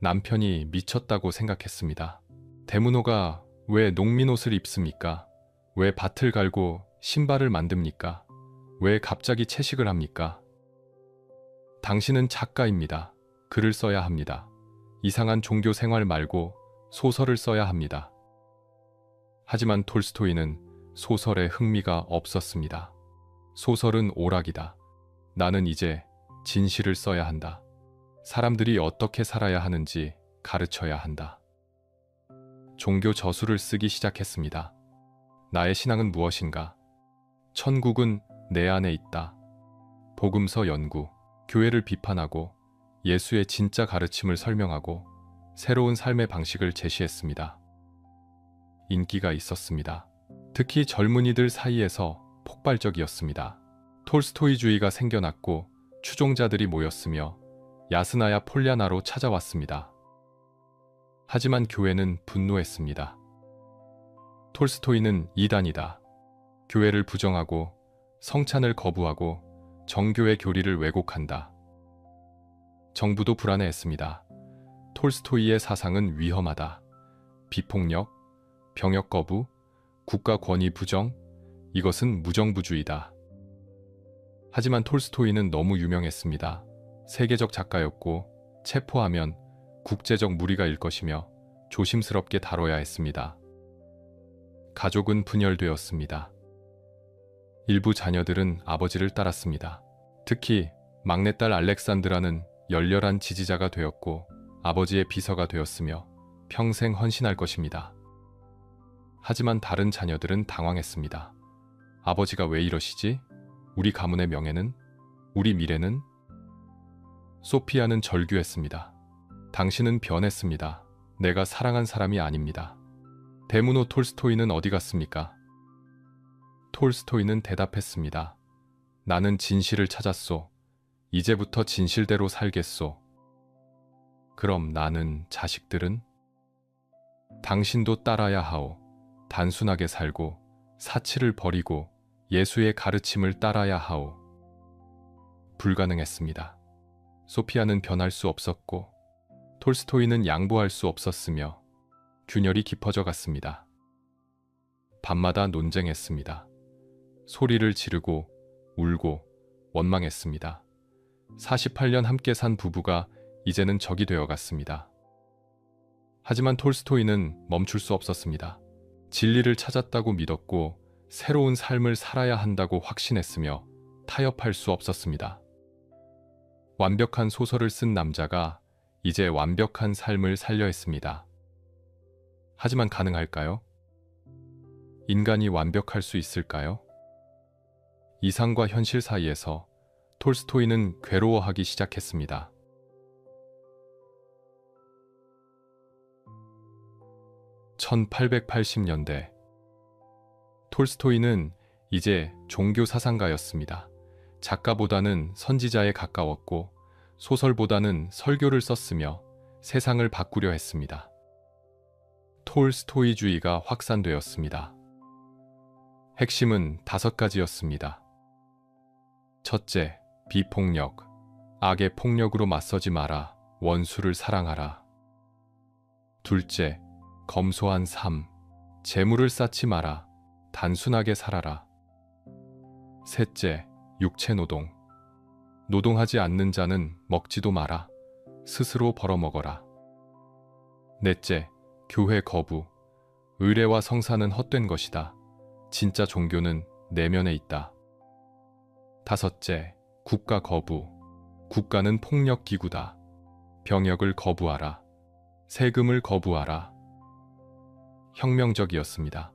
남편이 미쳤다고 생각했습니다. 데무노가 왜 농민 옷을 입습니까? 왜 밭을 갈고 신발을 만듭니까? 왜 갑자기 채식을 합니까? 당신은 작가입니다. 글을 써야 합니다. 이상한 종교 생활 말고 소설을 써야 합니다. 하지만 톨스토이는 소설에 흥미가 없었습니다. 소설은 오락이다. 나는 이제 진실을 써야 한다. 사람들이 어떻게 살아야 하는지 가르쳐야 한다. 종교 저술을 쓰기 시작했습니다. 나의 신앙은 무엇인가? 천국은 내 안에 있다. 복음서 연구, 교회를 비판하고 예수의 진짜 가르침을 설명하고 새로운 삶의 방식을 제시했습니다. 인기가 있었습니다. 특히 젊은이들 사이에서 폭발적이었습니다. 톨스토이주의가 생겨났고 추종자들이 모였으며 야스나야 폴랴나로 찾아왔습니다. 하지만 교회는 분노했습니다. 톨스토이는 이단이다. 교회를 부정하고 성찬을 거부하고 정교의 교리를 왜곡한다. 정부도 불안해했습니다. 톨스토이의 사상은 위험하다. 비폭력, 병역 거부, 국가 권위 부정, 이것은 무정부주의다. 하지만 톨스토이는 너무 유명했습니다. 세계적 작가였고 체포하면 국제적 무리가 일 것이며 조심스럽게 다뤄야 했습니다. 가족은 분열되었습니다. 일부 자녀들은 아버지를 따랐습니다. 특히 막내딸 알렉산드라는 열렬한 지지자가 되었고 아버지의 비서가 되었으며 평생 헌신할 것입니다. 하지만 다른 자녀들은 당황했습니다. 아버지가 왜 이러시지? 우리 가문의 명예는? 우리 미래는? 소피아는 절규했습니다. 당신은 변했습니다. 내가 사랑한 사람이 아닙니다. 데무노 톨스토이는 어디 갔습니까? 톨스토이는 대답했습니다. 나는 진실을 찾았소. 이제부터 진실대로 살겠소. 그럼 나는 자식들은? 당신도 따라야 하오. 단순하게 살고 사치를 버리고 예수의 가르침을 따라야 하오. 불가능했습니다. 소피아는 변할 수 없었고 톨스토이는 양보할 수 없었으며 균열이 깊어져 갔습니다. 밤마다 논쟁했습니다. 소리를 지르고 울고 원망했습니다. 48년 함께 산 부부가 이제는 적이 되어 갔습니다. 하지만 톨스토이는 멈출 수 없었습니다. 진리를 찾았다고 믿었고 새로운 삶을 살아야 한다고 확신했으며 타협할 수 없었습니다. 완벽한 소설을 쓴 남자가 이제 완벽한 삶을 살려 했습니다. 하지만 가능할까요? 인간이 완벽할 수 있을까요? 이상과 현실 사이에서 톨스토이는 괴로워하기 시작했습니다. (1880년대) 톨스토이는 이제 종교 사상가였습니다. 작가보다는 선지자에 가까웠고 소설보다는 설교를 썼으며 세상을 바꾸려 했습니다. 톨스토이주의가 확산되었습니다. 핵심은 5가지였습니다. 첫째, 비폭력. 악의 폭력으로 맞서지 마라. 원수를 사랑하라. 둘째, 검소한 삶. 재물을 쌓지 마라. 단순하게 살아라. 셋째, 육체노동. 노동하지 않는 자는 먹지도 마라. 스스로 벌어먹어라. 넷째, 교회 거부. 의례와 성사는 헛된 것이다. 진짜 종교는 내면에 있다. 다섯째, 국가 거부. 국가는 폭력기구다. 병역을 거부하라. 세금을 거부하라. 혁명적이었습니다.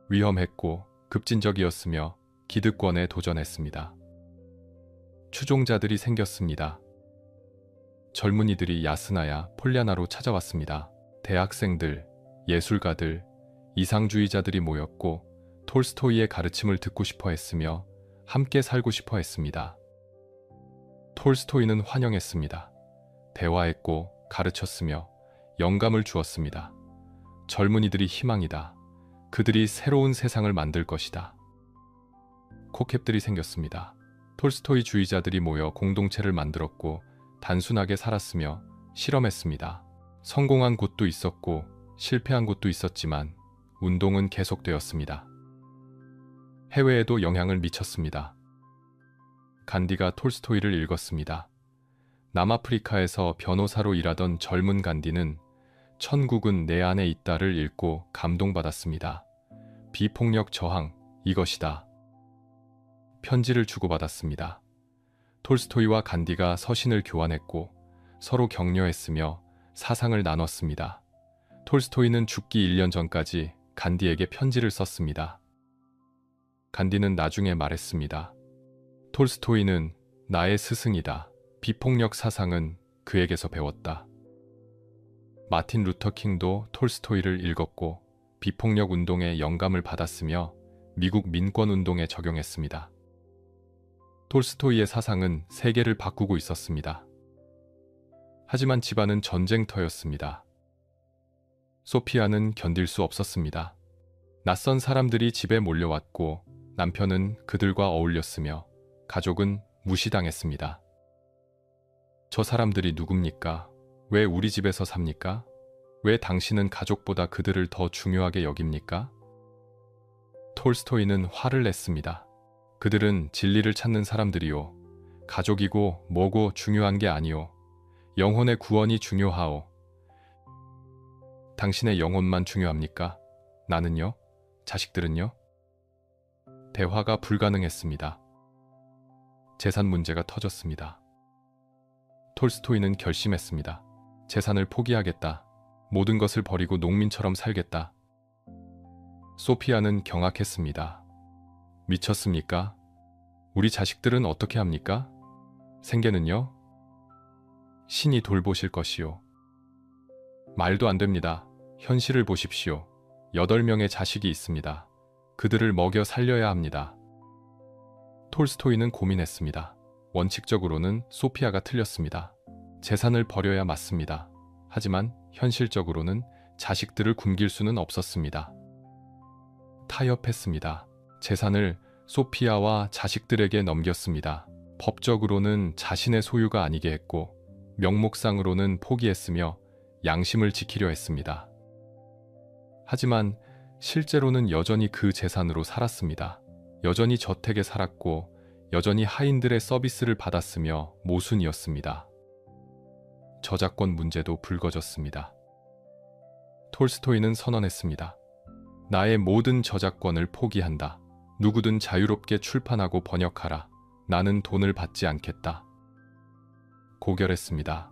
위험했고 급진적이었으며 기득권에 도전했습니다. 추종자들이 생겼습니다. 젊은이들이 야스나야 폴랴나로 찾아왔습니다. 대학생들, 예술가들, 이상주의자들이 모였고 톨스토이의 가르침을 듣고 싶어 했으며 함께 살고 싶어 했습니다. 톨스토이는 환영했습니다. 대화했고 가르쳤으며 영감을 주었습니다. 젊은이들이 희망이다. 그들이 새로운 세상을 만들 것이다. 코캡들이 생겼습니다. 톨스토이주의자들이 모여 공동체를 만들었고 단순하게 살았으며 실험했습니다. 성공한 곳도 있었고 실패한 곳도 있었지만 운동은 계속되었습니다. 해외에도 영향을 미쳤습니다. 간디가 톨스토이를 읽었습니다. 남아프리카에서 변호사로 일하던 젊은 간디는 천국은 내 안에 있다를 읽고 감동받았습니다. 비폭력 저항, 이것이다. 편지를 주고받았습니다. 톨스토이와 간디가 서신을 교환했고 서로 격려했으며 사상을 나눴습니다. 톨스토이는 죽기 1년 전까지 간디에게 편지를 썼습니다. 간디는 나중에 말했습니다. 톨스토이는 나의 스승이다. 비폭력 사상은 그에게서 배웠다. 마틴 루터 킹도 톨스토이를 읽었고 비폭력 운동에 영감을 받았으며 미국 민권 운동에 적용했습니다. 톨스토이의 사상은 세계를 바꾸고 있었습니다. 하지만 집안은 전쟁터였습니다. 소피아는 견딜 수 없었습니다. 낯선 사람들이 집에 몰려왔고 남편은 그들과 어울렸으며 가족은 무시당했습니다. 저 사람들이 누굽니까? 왜 우리 집에서 삽니까? 왜 당신은 가족보다 그들을 더 중요하게 여깁니까? 톨스토이는 화를 냈습니다. 그들은 진리를 찾는 사람들이요. 가족이고 뭐고 중요한 게 아니오. 영혼의 구원이 중요하오. 당신의 영혼만 중요합니까? 나는요? 자식들은요? 대화가 불가능했습니다. 재산 문제가 터졌습니다. 톨스토이는 결심했습니다. 재산을 포기하겠다. 모든 것을 버리고 농민처럼 살겠다. 소피아는 경악했습니다. 미쳤습니까? 우리 자식들은 어떻게 합니까? 생계는요? 신이 돌보실 것이요. 말도 안 됩니다. 현실을 보십시오. 8명의 자식이 있습니다. 그들을 먹여 살려야 합니다. 톨스토이는 고민했습니다. 원칙적으로는 소피아가 틀렸습니다. 재산을 버려야 맞습니다. 하지만 현실적으로는 자식들을 굶길 수는 없었습니다. 타협했습니다. 재산을 소피아와 자식들에게 넘겼습니다. 법적으로는 자신의 소유가 아니게 했고 명목상으로는 포기했으며 양심을 지키려 했습니다. 하지만 실제로는 여전히 그 재산으로 살았습니다. 여전히 저택에 살았고 여전히 하인들의 서비스를 받았으며 모순이었습니다. 저작권 문제도 불거졌습니다. 톨스토이는 선언했습니다. 나의 모든 저작권을 포기한다. 누구든 자유롭게 출판하고 번역하라. 나는 돈을 받지 않겠다. 고결했습니다.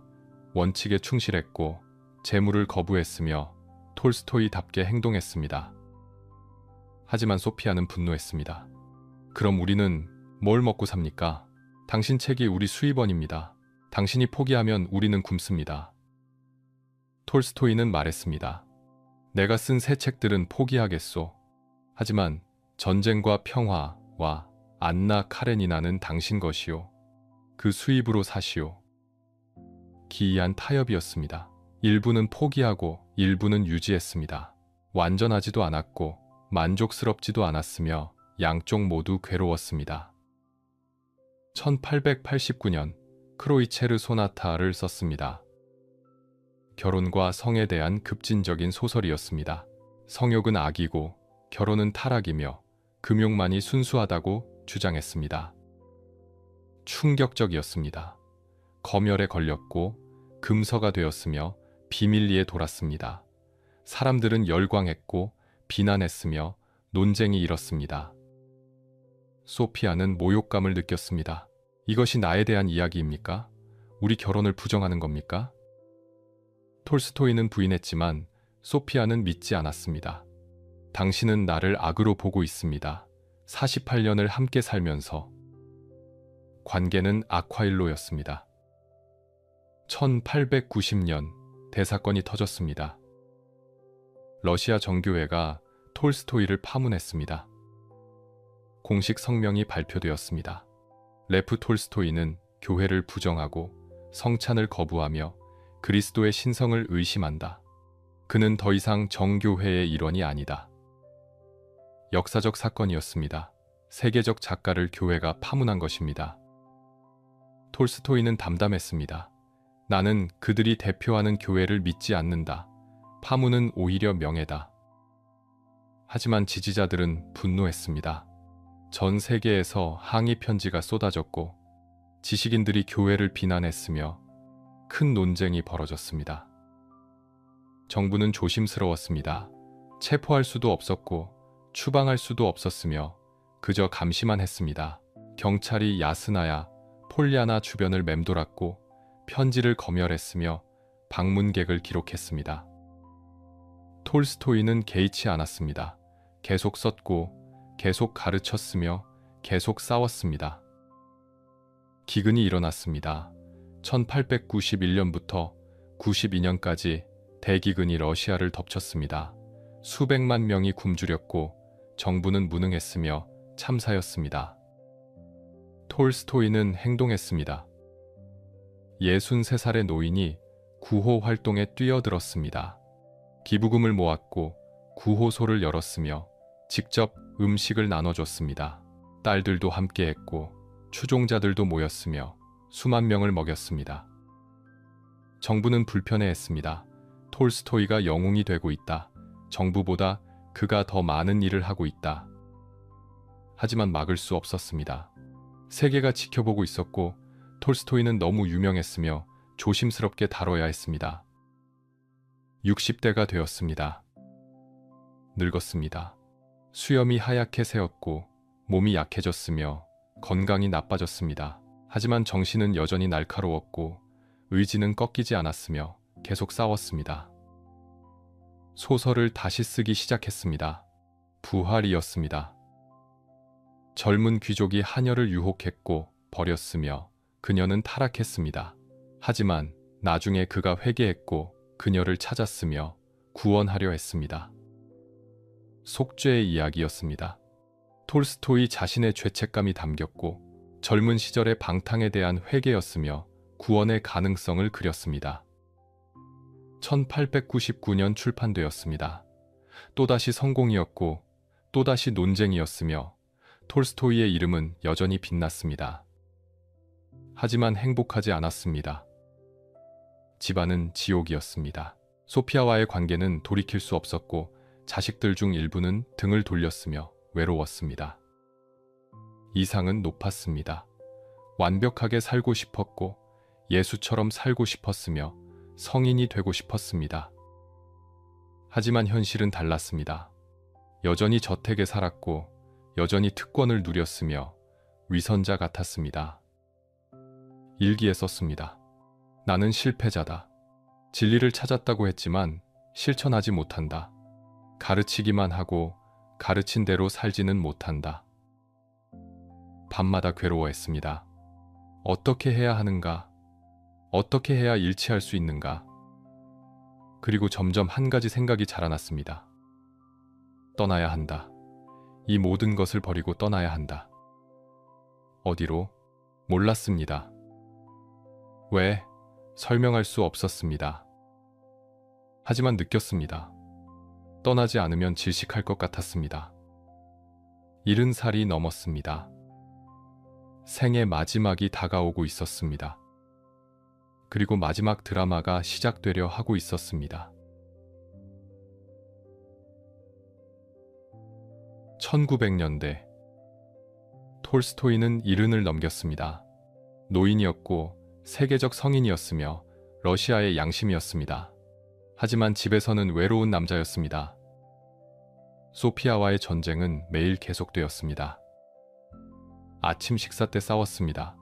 원칙에 충실했고 재물을 거부했으며 톨스토이답게 행동했습니다. 하지만 소피아는 분노했습니다. 그럼 우리는 뭘 먹고 삽니까? 당신 책이 우리 수입원입니다. 당신이 포기하면 우리는 굶습니다. 톨스토이는 말했습니다. 내가 쓴 새 책들은 포기하겠소. 하지만 전쟁과 평화와 안나 카레니나는 당신 것이요. 그 수입으로 사시오. 기이한 타협이었습니다. 일부는 포기하고 일부는 유지했습니다. 완전하지도 않았고 만족스럽지도 않았으며 양쪽 모두 괴로웠습니다. 1889년 크로이체르 소나타를 썼습니다. 결혼과 성에 대한 급진적인 소설이었습니다. 성욕은 악이고 결혼은 타락이며 금욕만이 순수하다고 주장했습니다. 충격적이었습니다. 검열에 걸렸고 금서가 되었으며 비밀리에 돌았습니다. 사람들은 열광했고 비난했으며 논쟁이 일었습니다. 소피아는 모욕감을 느꼈습니다. 이것이 나에 대한 이야기입니까? 우리 결혼을 부정하는 겁니까? 톨스토이는 부인했지만 소피아는 믿지 않았습니다. 당신은 나를 악으로 보고 있습니다. 48년을 함께 살면서. 관계는 악화일로였습니다. 1890년 대사건이 터졌습니다. 러시아 정교회가 톨스토이를 파문했습니다. 공식 성명이 발표되었습니다. 레프 톨스토이는 교회를 부정하고 성찬을 거부하며 그리스도의 신성을 의심한다. 그는 더 이상 정교회의 일원이 아니다. 역사적 사건이었습니다. 세계적 작가를 교회가 파문한 것입니다. 톨스토이는 담담했습니다. 나는 그들이 대표하는 교회를 믿지 않는다. 파문은 오히려 명예다. 하지만 지지자들은 분노했습니다. 전 세계에서 항의 편지가 쏟아졌고 지식인들이 교회를 비난했으며 큰 논쟁이 벌어졌습니다. 정부는 조심스러웠습니다. 체포할 수도 없었고 추방할 수도 없었으며 그저 감시만 했습니다. 경찰이 야스나야, 폴리아나 주변을 맴돌았고 편지를 검열했으며 방문객을 기록했습니다. 톨스토이는 개의치 않았습니다. 계속 썼고 계속 가르쳤으며 계속 싸웠습니다. 기근이 일어났습니다. 1891년부터 92년까지 대기근이 러시아를 덮쳤습니다. 수백만 명이 굶주렸고 정부는 무능했으며 참사였습니다. 톨스토이는 행동했습니다. 63살의 노인이 구호 활동에 뛰어들었습니다. 기부금을 모았고 구호소를 열었으며 직접 음식을 나눠줬습니다. 딸들도 함께했고 추종자들도 모였으며 수만 명을 먹였습니다. 정부는 불편해했습니다. 톨스토이가 영웅이 되고 있다. 정부보다 그가 더 많은 일을 하고 있다. 하지만 막을 수 없었습니다. 세계가 지켜보고 있었고 톨스토이는 너무 유명했으며 조심스럽게 다뤄야 했습니다. 60대가 되었습니다. 늙었습니다. 수염이 하얗게 새었고 몸이 약해졌으며 건강이 나빠졌습니다. 하지만 정신은 여전히 날카로웠고 의지는 꺾이지 않았으며 계속 싸웠습니다. 소설을 다시 쓰기 시작했습니다. 부활이었습니다. 젊은 귀족이 하녀를 유혹했고 버렸으며 그녀는 타락했습니다. 하지만 나중에 그가 회개했고 그녀를 찾았으며 구원하려 했습니다. 속죄의 이야기였습니다. 톨스토이 자신의 죄책감이 담겼고 젊은 시절의 방탕에 대한 회개였으며 구원의 가능성을 그렸습니다. 1899년 출판되었습니다. 또다시 성공이었고 또다시 논쟁이었으며 톨스토이의 이름은 여전히 빛났습니다. 하지만 행복하지 않았습니다. 집안은 지옥이었습니다. 소피아와의 관계는 돌이킬 수 없었고 자식들 중 일부는 등을 돌렸으며 외로웠습니다. 이상은 높았습니다. 완벽하게 살고 싶었고 예수처럼 살고 싶었으며 성인이 되고 싶었습니다. 하지만 현실은 달랐습니다. 여전히 저택에 살았고 여전히 특권을 누렸으며 위선자 같았습니다. 일기에 썼습니다. 나는 실패자다. 진리를 찾았다고 했지만 실천하지 못한다. 가르치기만 하고 가르친 대로 살지는 못한다. 밤마다 괴로워했습니다. 어떻게 해야 하는가? 어떻게 해야 일치할 수 있는가? 그리고 점점 한 가지 생각이 자라났습니다. 떠나야 한다. 이 모든 것을 버리고 떠나야 한다. 어디로? 몰랐습니다. 왜? 설명할 수 없었습니다. 하지만 느꼈습니다. 떠나지 않으면 질식할 것 같았습니다. 70살이 넘었습니다. 생의 마지막이 다가오고 있었습니다. 그리고 마지막 드라마가 시작되려 하고 있었습니다. 1900년대 톨스토이는 70을 넘겼습니다. 노인이었고 세계적 성인이었으며 러시아의 양심이었습니다. 하지만 집에서는 외로운 남자였습니다. 소피아와의 전쟁은 매일 계속되었습니다. 아침 식사 때 싸웠습니다.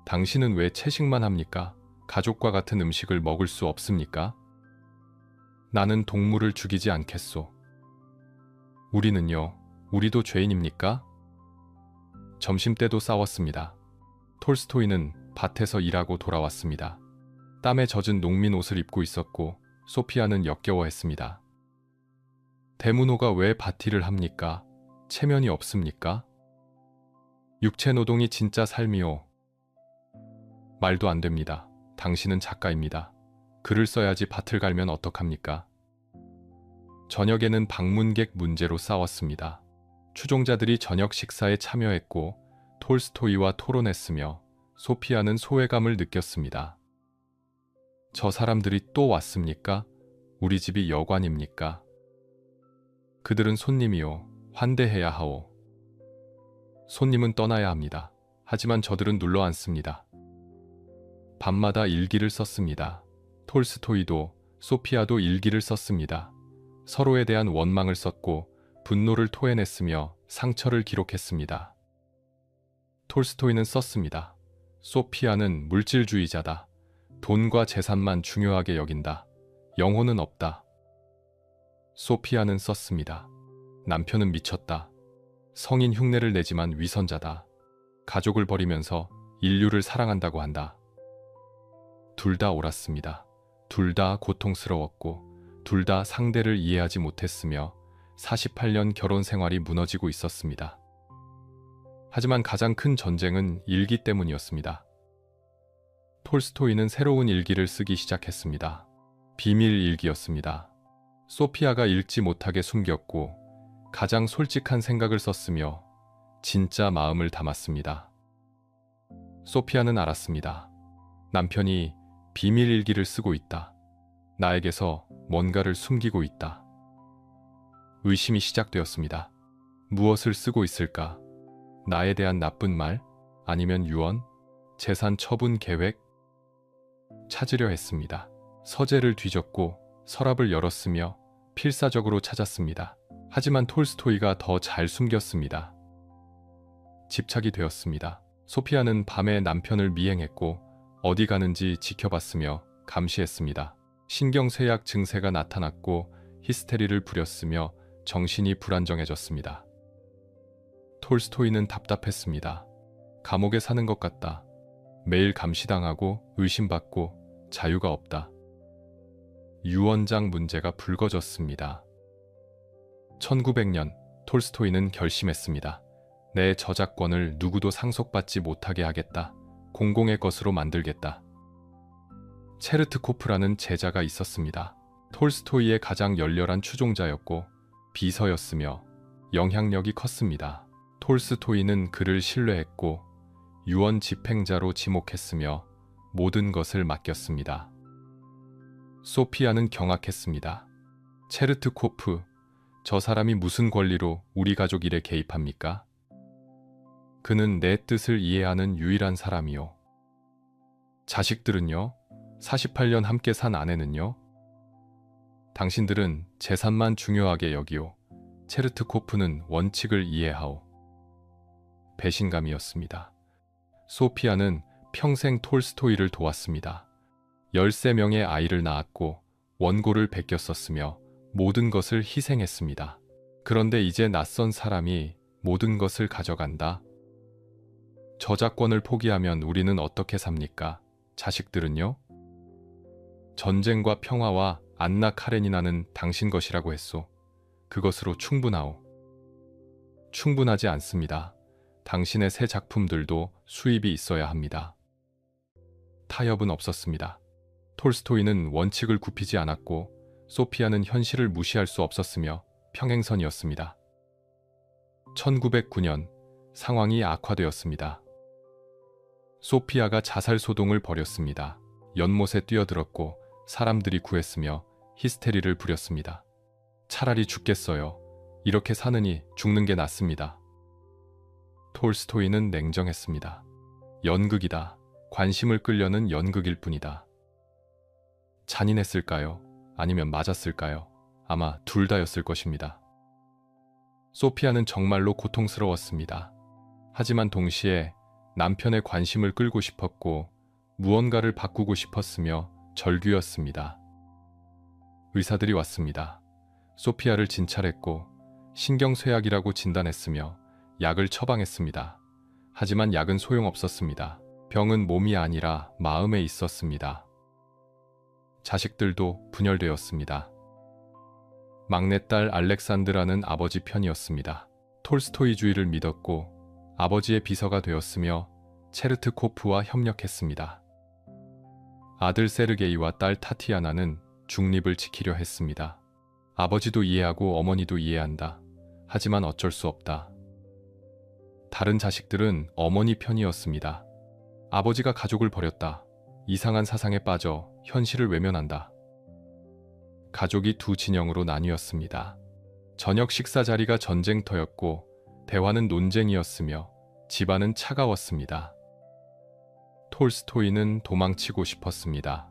당신은 왜 채식만 합니까? 가족과 같은 음식을 먹을 수 없습니까? 나는 동물을 죽이지 않겠소. 우리는요, 우리도 죄인입니까? 점심때도 싸웠습니다. 톨스토이는 밭에서 일하고 돌아왔습니다. 땀에 젖은 농민 옷을 입고 있었고 소피아는 역겨워했습니다. 대문호가 왜 밭일을 합니까? 체면이 없습니까? 육체노동이 진짜 삶이오. 말도 안 됩니다. 당신은 작가입니다. 글을 써야지 밭을 갈면 어떡합니까? 저녁에는 방문객 문제로 싸웠습니다. 추종자들이 저녁 식사에 참여했고 톨스토이와 토론했으며 소피아는 소외감을 느꼈습니다. 저 사람들이 또 왔습니까? 우리 집이 여관입니까? 그들은 손님이요. 환대해야 하오. 손님은 떠나야 합니다. 하지만 저들은 눌러앉습니다. 밤마다 일기를 썼습니다. 톨스토이도 소피아도 일기를 썼습니다. 서로에 대한 원망을 썼고 분노를 토해냈으며 상처를 기록했습니다. 톨스토이는 썼습니다. 소피아는 물질주의자다. 돈과 재산만 중요하게 여긴다. 영혼은 없다. 소피아는 썼습니다. 남편은 미쳤다. 성인 흉내를 내지만 위선자다. 가족을 버리면서 인류를 사랑한다고 한다. 둘 다 옳았습니다. 둘 다 고통스러웠고 둘 다 상대를 이해하지 못했으며 48년 결혼 생활이 무너지고 있었습니다. 하지만 가장 큰 전쟁은 일기 때문이었습니다. 톨스토이는 새로운 일기를 쓰기 시작했습니다. 비밀 일기였습니다. 소피아가 읽지 못하게 숨겼고 가장 솔직한 생각을 썼으며 진짜 마음을 담았습니다. 소피아는 알았습니다. 남편이 비밀 일기를 쓰고 있다. 나에게서 뭔가를 숨기고 있다. 의심이 시작되었습니다. 무엇을 쓰고 있을까? 나에 대한 나쁜 말? 아니면 유언? 재산 처분 계획? 찾으려 했습니다. 서재를 뒤졌고 서랍을 열었으며 필사적으로 찾았습니다. 하지만 톨스토이가 더 잘 숨겼습니다. 집착이 되었습니다. 소피아는 밤에 남편을 미행했고 어디 가는지 지켜봤으며 감시했습니다. 신경쇠약 증세가 나타났고 히스테리를 부렸으며 정신이 불안정해졌습니다. 톨스토이는 답답했습니다. 감옥에 사는 것 같다. 매일 감시당하고 의심받고 자유가 없다. 유언장 문제가 불거졌습니다. 1900년 톨스토이는 결심했습니다. 내 저작권을 누구도 상속받지 못하게 하겠다. 공공의 것으로 만들겠다. 체르트코프라는 제자가 있었습니다. 톨스토이의 가장 열렬한 추종자였고 비서였으며 영향력이 컸습니다. 톨스토이는 그를 신뢰했고 유언 집행자로 지목했으며 모든 것을 맡겼습니다. 소피아는 경악했습니다. 체르트코프, 저 사람이 무슨 권리로 우리 가족 일에 개입합니까? 그는 내 뜻을 이해하는 유일한 사람이요. 자식들은요? 48년 함께 산 아내는요? 당신들은 재산만 중요하게 여기오. 체르트코프는 원칙을 이해하오. 배신감이었습니다. 소피아는 평생 톨스토이를 도왔습니다. 13명의 아이를 낳았고 원고를 베꼈었으며 모든 것을 희생했습니다. 그런데 이제 낯선 사람이 모든 것을 가져간다. 저작권을 포기하면 우리는 어떻게 삽니까? 자식들은요? 전쟁과 평화와 안나 카레니나는 당신 것이라고 했소. 그것으로 충분하오. 충분하지 않습니다. 당신의 새 작품들도 수입이 있어야 합니다. 타협은 없었습니다. 톨스토이는 원칙을 굽히지 않았고 소피아는 현실을 무시할 수 없었으며 평행선이었습니다. 1909년 상황이 악화되었습니다. 소피아가 자살 소동을 벌였습니다. 연못에 뛰어들었고 사람들이 구했으며 히스테리를 부렸습니다. 차라리 죽겠어요. 이렇게 사느니 죽는 게 낫습니다. 톨스토이는 냉정했습니다. 연극이다. 관심을 끌려는 연극일 뿐이다. 잔인했을까요? 아니면 맞았을까요? 아마 둘 다였을 것입니다. 소피아는 정말로 고통스러웠습니다. 하지만 동시에 남편의 관심을 끌고 싶었고 무언가를 바꾸고 싶었으며 절규였습니다. 의사들이 왔습니다. 소피아를 진찰했고 신경쇠약이라고 진단했으며 약을 처방했습니다. 하지만 약은 소용없었습니다. 병은 몸이 아니라 마음에 있었습니다. 자식들도 분열되었습니다. 막내딸 알렉산드라는 아버지 편이었습니다. 톨스토이주의를 믿었고 아버지의 비서가 되었으며 체르트코프와 협력했습니다. 아들 세르게이와 딸 타티아나는 중립을 지키려 했습니다. 아버지도 이해하고 어머니도 이해한다. 하지만 어쩔 수 없다. 다른 자식들은 어머니 편이었습니다. 아버지가 가족을 버렸다. 이상한 사상에 빠져 현실을 외면한다. 가족이 두 진영으로 나뉘었습니다. 저녁 식사 자리가 전쟁터였고 대화는 논쟁이었으며 집안은 차가웠습니다. 톨스토이는 도망치고 싶었습니다.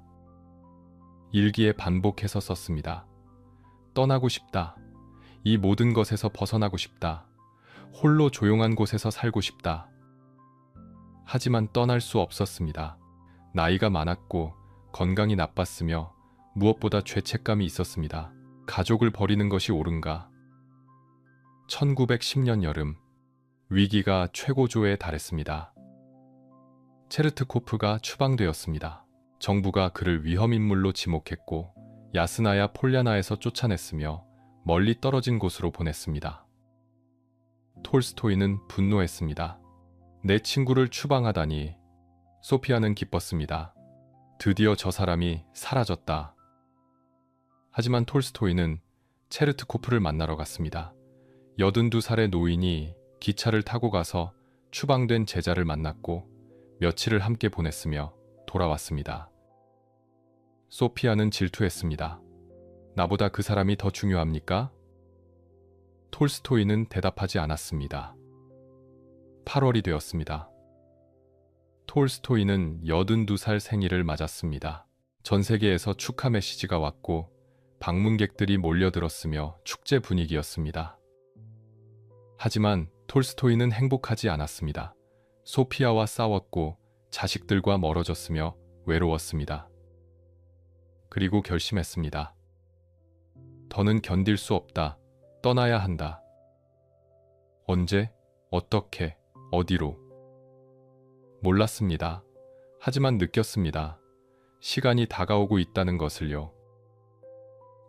일기에 반복해서 썼습니다. 떠나고 싶다. 이 모든 것에서 벗어나고 싶다. 홀로 조용한 곳에서 살고 싶다. 하지만 떠날 수 없었습니다. 나이가 많았고 건강이 나빴으며 무엇보다 죄책감이 있었습니다. 가족을 버리는 것이 옳은가? 1910년 여름, 위기가 최고조에 달했습니다. 체르트코프가 추방되었습니다. 정부가 그를 위험인물로 지목했고 야스나야 폴야나에서 쫓아냈으며 멀리 떨어진 곳으로 보냈습니다. 톨스토이는 분노했습니다. 내 친구를 추방하다니. 소피아는 기뻤습니다. 드디어 저 사람이 사라졌다. 하지만 톨스토이는 체르트코프를 만나러 갔습니다. 82살의 노인이 기차를 타고 가서 추방된 제자를 만났고 며칠을 함께 보냈으며 돌아왔습니다. 소피아는 질투했습니다. 나보다 그 사람이 더 중요합니까? 톨스토이는 대답하지 않았습니다. 8월이 되었습니다. 톨스토이는 82살 생일을 맞았습니다. 전 세계에서 축하 메시지가 왔고 방문객들이 몰려들었으며 축제 분위기였습니다. 하지만 톨스토이는 행복하지 않았습니다. 소피아와 싸웠고 자식들과 멀어졌으며 외로웠습니다. 그리고 결심했습니다. 더는 견딜 수 없다. 떠나야 한다. 언제? 어떻게? 어디로? 몰랐습니다. 하지만 느꼈습니다. 시간이 다가오고 있다는 것을요.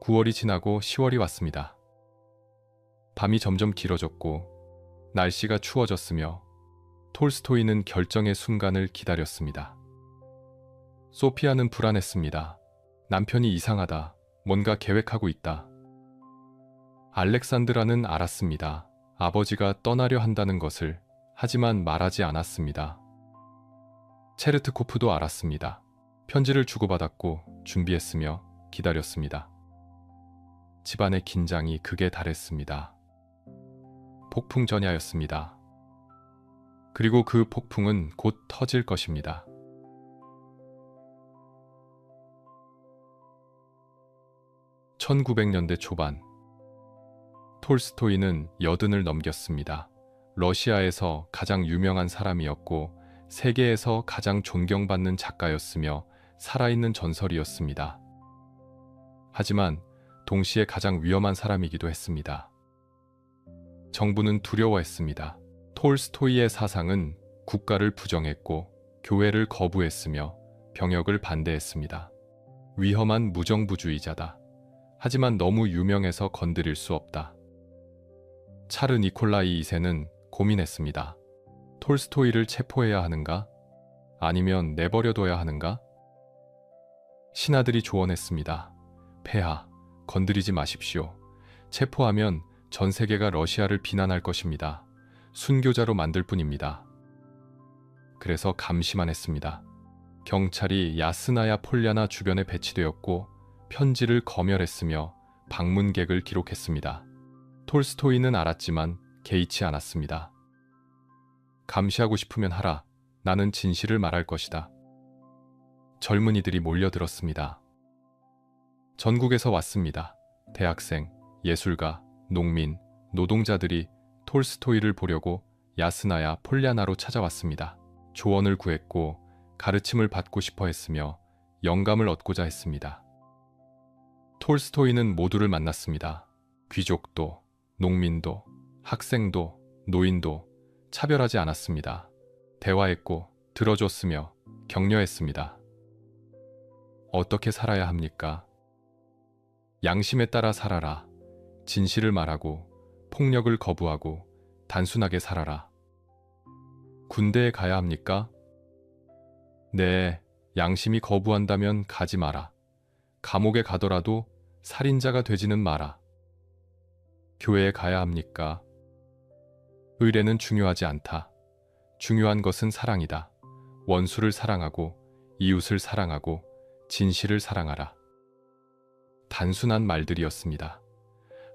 9월이 지나고 10월이 왔습니다. 밤이 점점 길어졌고 날씨가 추워졌으며 톨스토이는 결정의 순간을 기다렸습니다. 소피아는 불안했습니다. 남편이 이상하다. 뭔가 계획하고 있다. 알렉산드라는 알았습니다. 아버지가 떠나려 한다는 것을. 하지만 말하지 않았습니다. 체르트코프도 알았습니다. 편지를 주고받았고 준비했으며 기다렸습니다. 집안의 긴장이 극에 달했습니다. 폭풍 전야였습니다. 그리고 그 폭풍은 곧 터질 것입니다. (1900년대) 초반 톨스토이는 80을 넘겼습니다. 러시아에서 가장 유명한 사람이었고 세계에서 가장 존경받는 작가였으며 살아있는 전설이었습니다. 하지만 동시에 가장 위험한 사람이기도 했습니다. 정부는 두려워했습니다. 톨스토이의 사상은 국가를 부정했고 교회를 거부했으며 병역을 반대했습니다. 위험한 무정부주의자다. 하지만 너무 유명해서 건드릴 수 없다. 차르 니콜라이 2세는 고민했습니다. 톨스토이를 체포해야 하는가? 아니면 내버려둬야 하는가? 신하들이 조언했습니다. 폐하, 건드리지 마십시오. 체포하면 전 세계가 러시아를 비난할 것입니다. 순교자로 만들 뿐입니다. 그래서 감시만 했습니다. 경찰이 야스나야 폴야나 주변에 배치되었고 편지를 검열했으며 방문객을 기록했습니다. 톨스토이는 알았지만 개의치 않았습니다. 감시하고 싶으면 하라. 나는 진실을 말할 것이다. 젊은이들이 몰려들었습니다. 전국에서 왔습니다. 대학생, 예술가, 농민, 노동자들이 톨스토이를 보려고 야스나야 폴야나로 찾아왔습니다. 조언을 구했고 가르침을 받고 싶어 했으며 영감을 얻고자 했습니다. 톨스토이는 모두를 만났습니다. 귀족도, 농민도, 학생도, 노인도 차별하지 않았습니다. 대화했고 들어줬으며 격려했습니다. 어떻게 살아야 합니까? 양심에 따라 살아라. 진실을 말하고 폭력을 거부하고 단순하게 살아라. 군대에 가야 합니까? 네, 양심이 거부한다면 가지 마라. 감옥에 가더라도 살인자가 되지는 마라. 교회에 가야 합니까? 의례는 중요하지 않다. 중요한 것은 사랑이다. 원수를 사랑하고 이웃을 사랑하고 진실을 사랑하라. 단순한 말들이었습니다.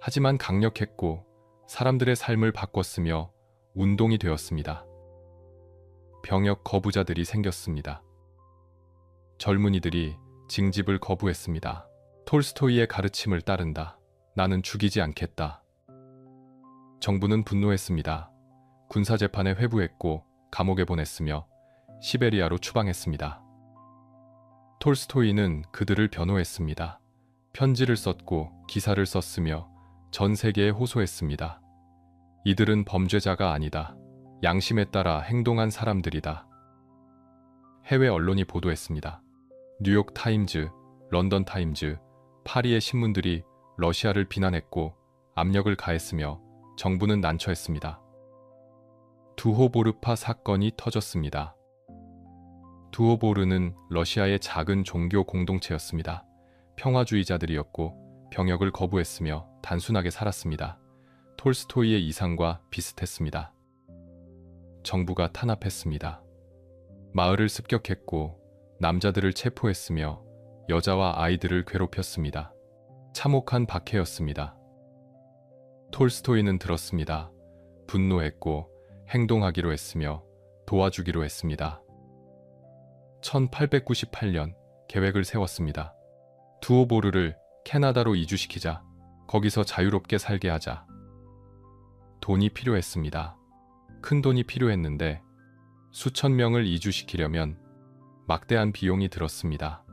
하지만 강력했고 사람들의 삶을 바꿨으며 운동이 되었습니다. 병역 거부자들이 생겼습니다. 젊은이들이 징집을 거부했습니다. 톨스토이의 가르침을 따른다. 나는 죽이지 않겠다. 정부는 분노했습니다. 군사재판에 회부했고 감옥에 보냈으며 시베리아로 추방했습니다. 톨스토이는 그들을 변호했습니다. 편지를 썼고 기사를 썼으며 전 세계에 호소했습니다. 이들은 범죄자가 아니다. 양심에 따라 행동한 사람들이다. 해외 언론이 보도했습니다. 뉴욕 타임즈, 런던 타임즈, 파리의 신문들이 러시아를 비난했고 압력을 가했으며 정부는 난처했습니다. 두호보르파 사건이 터졌습니다. 두호보르는 러시아의 작은 종교 공동체였습니다. 평화주의자들이었고 병역을 거부했으며 단순하게 살았습니다. 톨스토이의 이상과 비슷했습니다. 정부가 탄압했습니다. 마을을 습격했고 남자들을 체포했으며 여자와 아이들을 괴롭혔습니다. 참혹한 박해였습니다. 톨스토이는 들었습니다. 분노했고 행동하기로 했으며 도와주기로 했습니다. 1898년 계획을 세웠습니다. 두오보르를 캐나다로 이주시키자. 거기서 자유롭게 살게 하자. 돈이 필요했습니다. 큰 돈이 필요했는데 수천 명을 이주시키려면 막대한 비용이 들었습니다.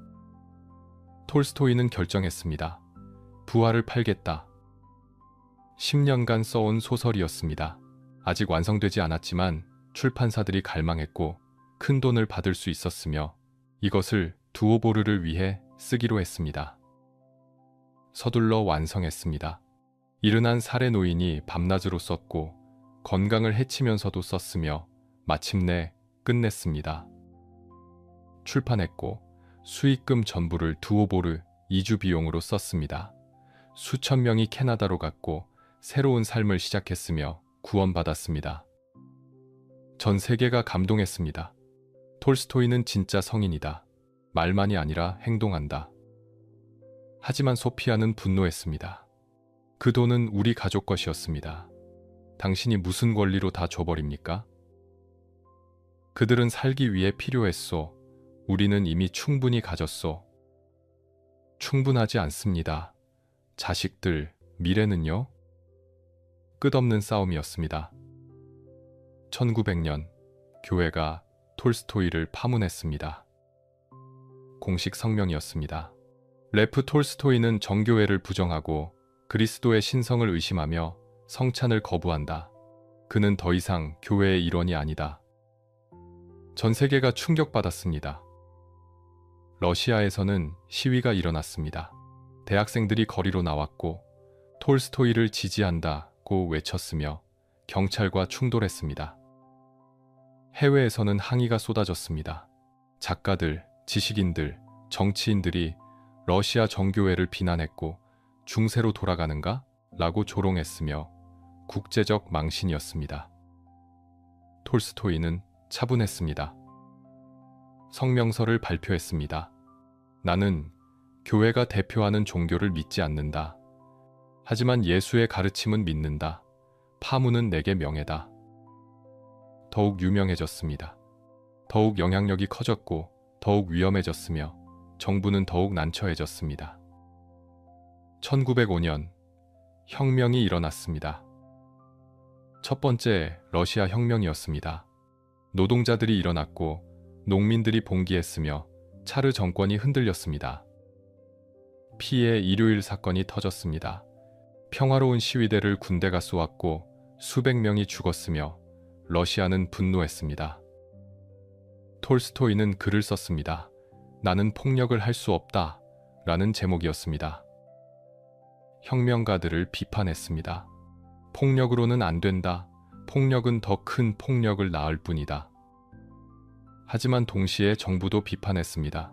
톨스토이는 결정했습니다. 부활을 팔겠다. 10년간 써온 소설이었습니다. 아직 완성되지 않았지만 출판사들이 갈망했고 큰 돈을 받을 수 있었으며 이것을 두오보르를 위해 쓰기로 했습니다. 서둘러 완성했습니다. 이른한 사례 노인이 밤낮으로 썼고 건강을 해치면서도 썼으며 마침내 끝냈습니다. 출판했고 수익금 전부를 두오보르 이주 비용으로 썼습니다. 수천 명이 캐나다로 갔고 새로운 삶을 시작했으며 구원받았습니다. 전 세계가 감동했습니다. 톨스토이는 진짜 성인이다. 말만이 아니라 행동한다. 하지만 소피아는 분노했습니다. 그 돈은 우리 가족 것이었습니다. 당신이 무슨 권리로 다 줘버립니까? 그들은 살기 위해 필요했소. 우리는 이미 충분히 가졌소. 충분하지 않습니다. 자식들, 미래는요? 끝없는 싸움이었습니다. 1900년 교회가 톨스토이를 파문했습니다. 공식 성명이었습니다. 레프 톨스토이는 정교회를 부정하고 그리스도의 신성을 의심하며 성찬을 거부한다. 그는 더 이상 교회의 일원이 아니다. 전 세계가 충격받았습니다. 러시아에서는 시위가 일어났습니다. 대학생들이 거리로 나왔고 톨스토이를 지지한다고 외쳤으며 경찰과 충돌했습니다. 해외에서는 항의가 쏟아졌습니다. 작가들, 지식인들, 정치인들이 러시아 정교회를 비난했고 중세로 돌아가는가? 라고 조롱했으며 국제적 망신이었습니다. 톨스토이는 차분했습니다. 성명서를 발표했습니다. 나는 교회가 대표하는 종교를 믿지 않는다. 하지만 예수의 가르침은 믿는다. 파문은 내게 명예다. 더욱 유명해졌습니다. 더욱 영향력이 커졌고 더욱 위험해졌으며 정부는 더욱 난처해졌습니다. 1905년 혁명이 일어났습니다. 첫 번째 러시아 혁명이었습니다. 노동자들이 일어났고 농민들이 봉기했으며 차르 정권이 흔들렸습니다. 피해 일요일 사건이 터졌습니다. 평화로운 시위대를 군대가 쏘았고 수백 명이 죽었으며 러시아는 분노했습니다. 톨스토이는 글을 썼습니다. 나는 폭력을 할 수 없다 라는 제목이었습니다. 혁명가들을 비판했습니다. 폭력으로는 안 된다. 폭력은 더 큰 폭력을 낳을 뿐이다. 하지만 동시에 정부도 비판했습니다.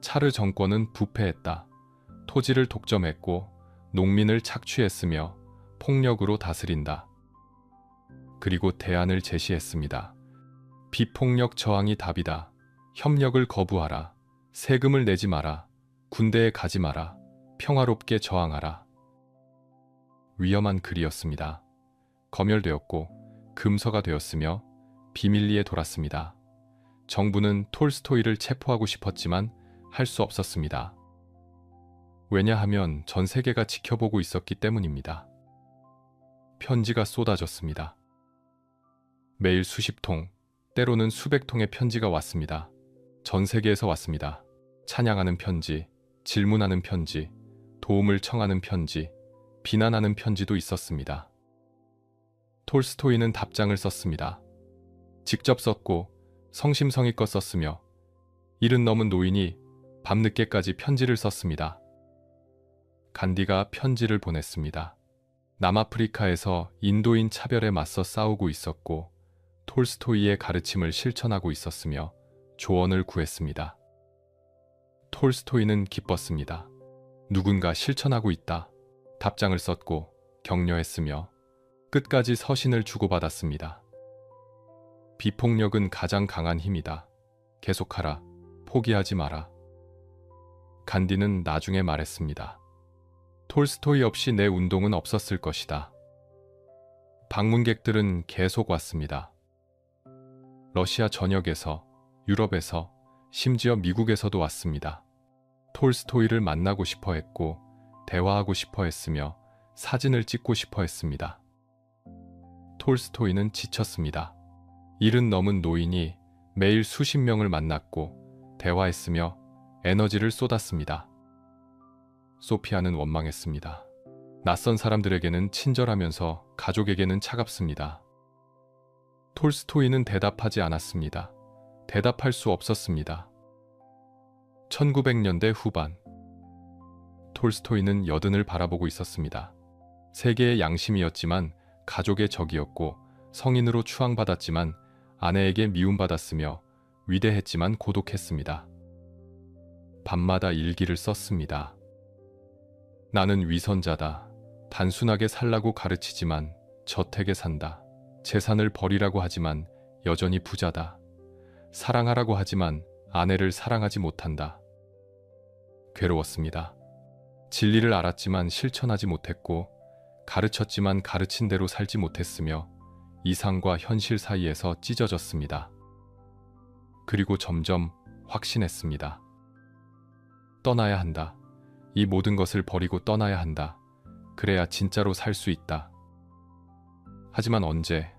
차르 정권은 부패했다. 토지를 독점했고 농민을 착취했으며 폭력으로 다스린다. 그리고 대안을 제시했습니다. 비폭력 저항이 답이다. 협력을 거부하라. 세금을 내지 마라. 군대에 가지 마라. 평화롭게 저항하라. 위험한 글이었습니다. 검열되었고 금서가 되었으며 비밀리에 돌았습니다. 정부는 톨스토이를 체포하고 싶었지만 할 수 없었습니다. 왜냐하면 전 세계가 지켜보고 있었기 때문입니다. 편지가 쏟아졌습니다. 매일 수십 통, 때로는 수백 통의 편지가 왔습니다. 전 세계에서 왔습니다. 찬양하는 편지, 질문하는 편지, 도움을 청하는 편지, 비난하는 편지도 있었습니다. 톨스토이는 답장을 썼습니다. 직접 썼고 성심성의껏 썼으며 70 넘은 노인이 밤늦게까지 편지를 썼습니다. 간디가 편지를 보냈습니다. 남아프리카에서 인도인 차별에 맞서 싸우고 있었고 톨스토이의 가르침을 실천하고 있었으며 조언을 구했습니다. 톨스토이는 기뻤습니다. 누군가 실천하고 있다. 답장을 썼고 격려했으며 끝까지 서신을 주고받았습니다. 비폭력은 가장 강한 힘이다. 계속하라. 포기하지 마라. 간디는 나중에 말했습니다. 톨스토이 없이 내 운동은 없었을 것이다. 방문객들은 계속 왔습니다. 러시아 전역에서, 유럽에서, 심지어 미국에서도 왔습니다. 톨스토이를 만나고 싶어 했고, 대화하고 싶어 했으며, 사진을 찍고 싶어 했습니다. 톨스토이는 지쳤습니다. 70 넘은 노인이 매일 수십 명을 만났고, 대화했으며, 에너지를 쏟았습니다. 소피아는 원망했습니다. 낯선 사람들에게는 친절하면서 가족에게는 차갑습니다. 톨스토이는 대답하지 않았습니다. 대답할 수 없었습니다. 1900년대 후반 톨스토이는 여든을 바라보고 있었습니다. 세계의 양심이었지만 가족의 적이었고 성인으로 추앙받았지만 아내에게 미움받았으며 위대했지만 고독했습니다. 밤마다 일기를 썼습니다. 나는 위선자다. 단순하게 살라고 가르치지만 저택에 산다. 재산을 버리라고 하지만 여전히 부자다. 사랑하라고 하지만 아내를 사랑하지 못한다. 괴로웠습니다. 진리를 알았지만 실천하지 못했고 가르쳤지만 가르친 대로 살지 못했으며 이상과 현실 사이에서 찢어졌습니다. 그리고 점점 확신했습니다. 떠나야 한다. 이 모든 것을 버리고 떠나야 한다. 그래야 진짜로 살 수 있다. 하지만 언제,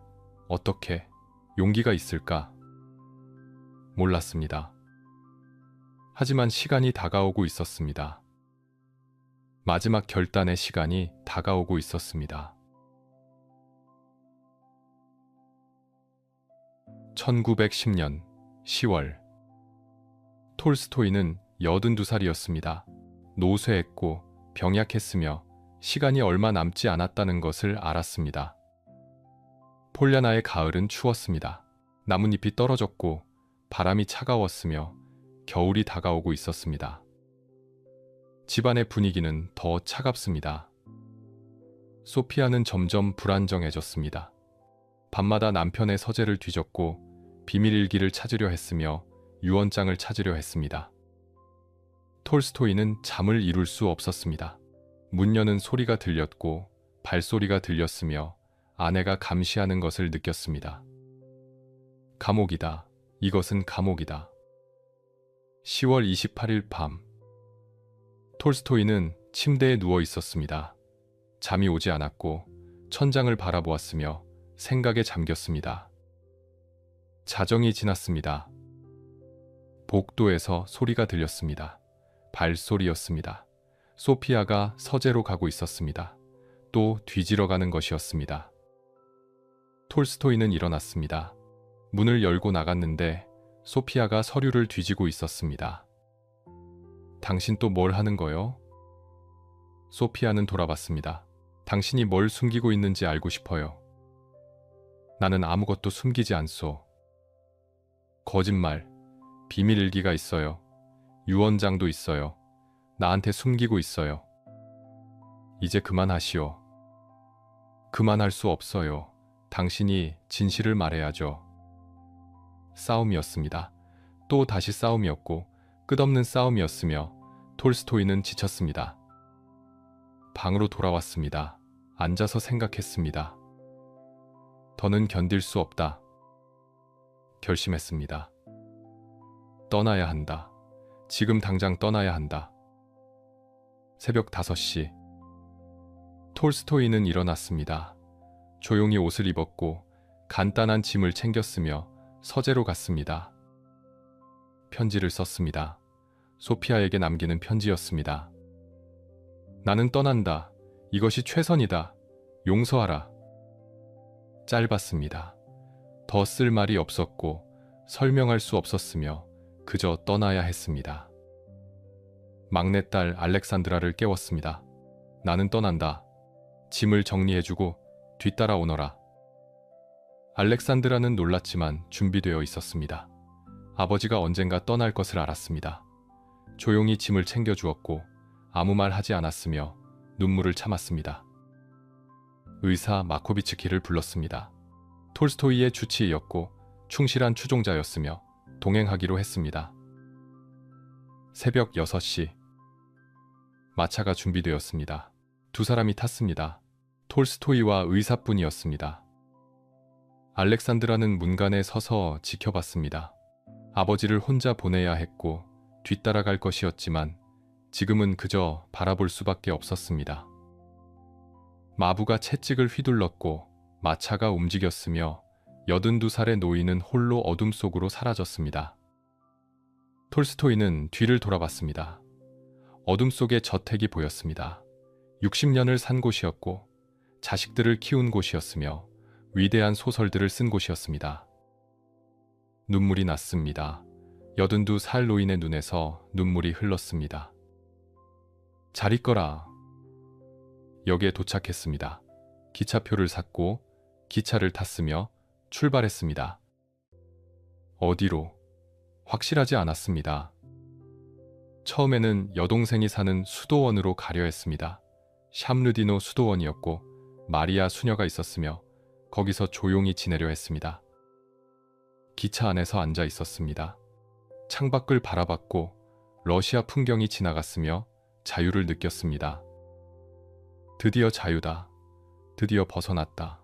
어떻게, 용기가 있을까? 몰랐습니다. 하지만 시간이 다가오고 있었습니다. 마지막 결단의 시간이 다가오고 있었습니다. 1910년 10월 톨스토이는 82살이었습니다. 노쇠했고 병약했으며 시간이 얼마 남지 않았다는 것을 알았습니다. 폴야나의 가을은 추웠습니다. 나뭇잎이 떨어졌고 바람이 차가웠으며 겨울이 다가오고 있었습니다. 집안의 분위기는 더 차갑습니다. 소피아는 점점 불안정해졌습니다. 밤마다 남편의 서재를 뒤졌고 비밀일기를 찾으려 했으며 유언장을 찾으려 했습니다. 톨스토이는 잠을 이룰 수 없었습니다. 문 여는 소리가 들렸고 발소리가 들렸으며 아내가 감시하는 것을 느꼈습니다. 감옥이다. 이것은 감옥이다. 10월 28일 밤 톨스토이는 침대에 누워 있었습니다. 잠이 오지 않았고 천장을 바라보았으며 생각에 잠겼습니다. 자정이 지났습니다. 복도에서 소리가 들렸습니다. 발소리였습니다. 소피아가 서재로 가고 있었습니다. 또 뒤지러 가는 것이었습니다. 톨스토이는 일어났습니다. 문을 열고 나갔는데 소피아가 서류를 뒤지고 있었습니다. 당신 또 뭘 하는 거요? 소피아는 돌아봤습니다. 당신이 뭘 숨기고 있는지 알고 싶어요. 나는 아무것도 숨기지 않소. 거짓말, 비밀일기가 있어요. 유언장도 있어요. 나한테 숨기고 있어요. 이제 그만하시오. 그만할 수 없어요. 당신이 진실을 말해야죠. 싸움이었습니다. 또 다시 싸움이었고 끝없는 싸움이었으며 톨스토이는 지쳤습니다. 방으로 돌아왔습니다. 앉아서 생각했습니다. 더는 견딜 수 없다. 결심했습니다. 떠나야 한다. 지금 당장 떠나야 한다. 새벽 5시. 톨스토이는 일어났습니다. 조용히 옷을 입었고 간단한 짐을 챙겼으며 서재로 갔습니다. 편지를 썼습니다. 소피아에게 남기는 편지였습니다. 나는 떠난다. 이것이 최선이다. 용서하라. 짧았습니다. 더 쓸 말이 없었고 설명할 수 없었으며 그저 떠나야 했습니다. 막내딸 알렉산드라를 깨웠습니다. 나는 떠난다. 짐을 정리해주고 뒤따라 오너라. 알렉산드라는 놀랐지만 준비되어 있었습니다. 아버지가 언젠가 떠날 것을 알았습니다. 조용히 짐을 챙겨주었고 아무 말 하지 않았으며 눈물을 참았습니다. 의사 마코비츠키를 불렀습니다. 톨스토이의 주치의였고 충실한 추종자였으며 동행하기로 했습니다. 새벽 6시. 마차가 준비되었습니다. 두 사람이 탔습니다. 톨스토이와 의사뿐이었습니다. 알렉산드라는 문간에 서서 지켜봤습니다. 아버지를 혼자 보내야 했고 뒤따라갈 것이었지만 지금은 그저 바라볼 수밖에 없었습니다. 마부가 채찍을 휘둘렀고 마차가 움직였으며 82살의 노인은 홀로 어둠 속으로 사라졌습니다. 톨스토이는 뒤를 돌아봤습니다. 어둠 속에 저택이 보였습니다. 60년을 산 곳이었고 자식들을 키운 곳이었으며 위대한 소설들을 쓴 곳이었습니다. 눈물이 났습니다. 82살 노인의 눈에서 눈물이 흘렀습니다. 잘 있거라. 역에 도착했습니다. 기차표를 샀고 기차를 탔으며 출발했습니다. 어디로? 확실하지 않았습니다. 처음에는 여동생이 사는 수도원으로 가려 했습니다. 샴르디노 수도원이었고 마리아 수녀가 있었으며 거기서 조용히 지내려 했습니다. 기차 안에서 앉아 있었습니다. 창밖을 바라봤고 러시아 풍경이 지나갔으며 자유를 느꼈습니다. 드디어 자유다. 드디어 벗어났다.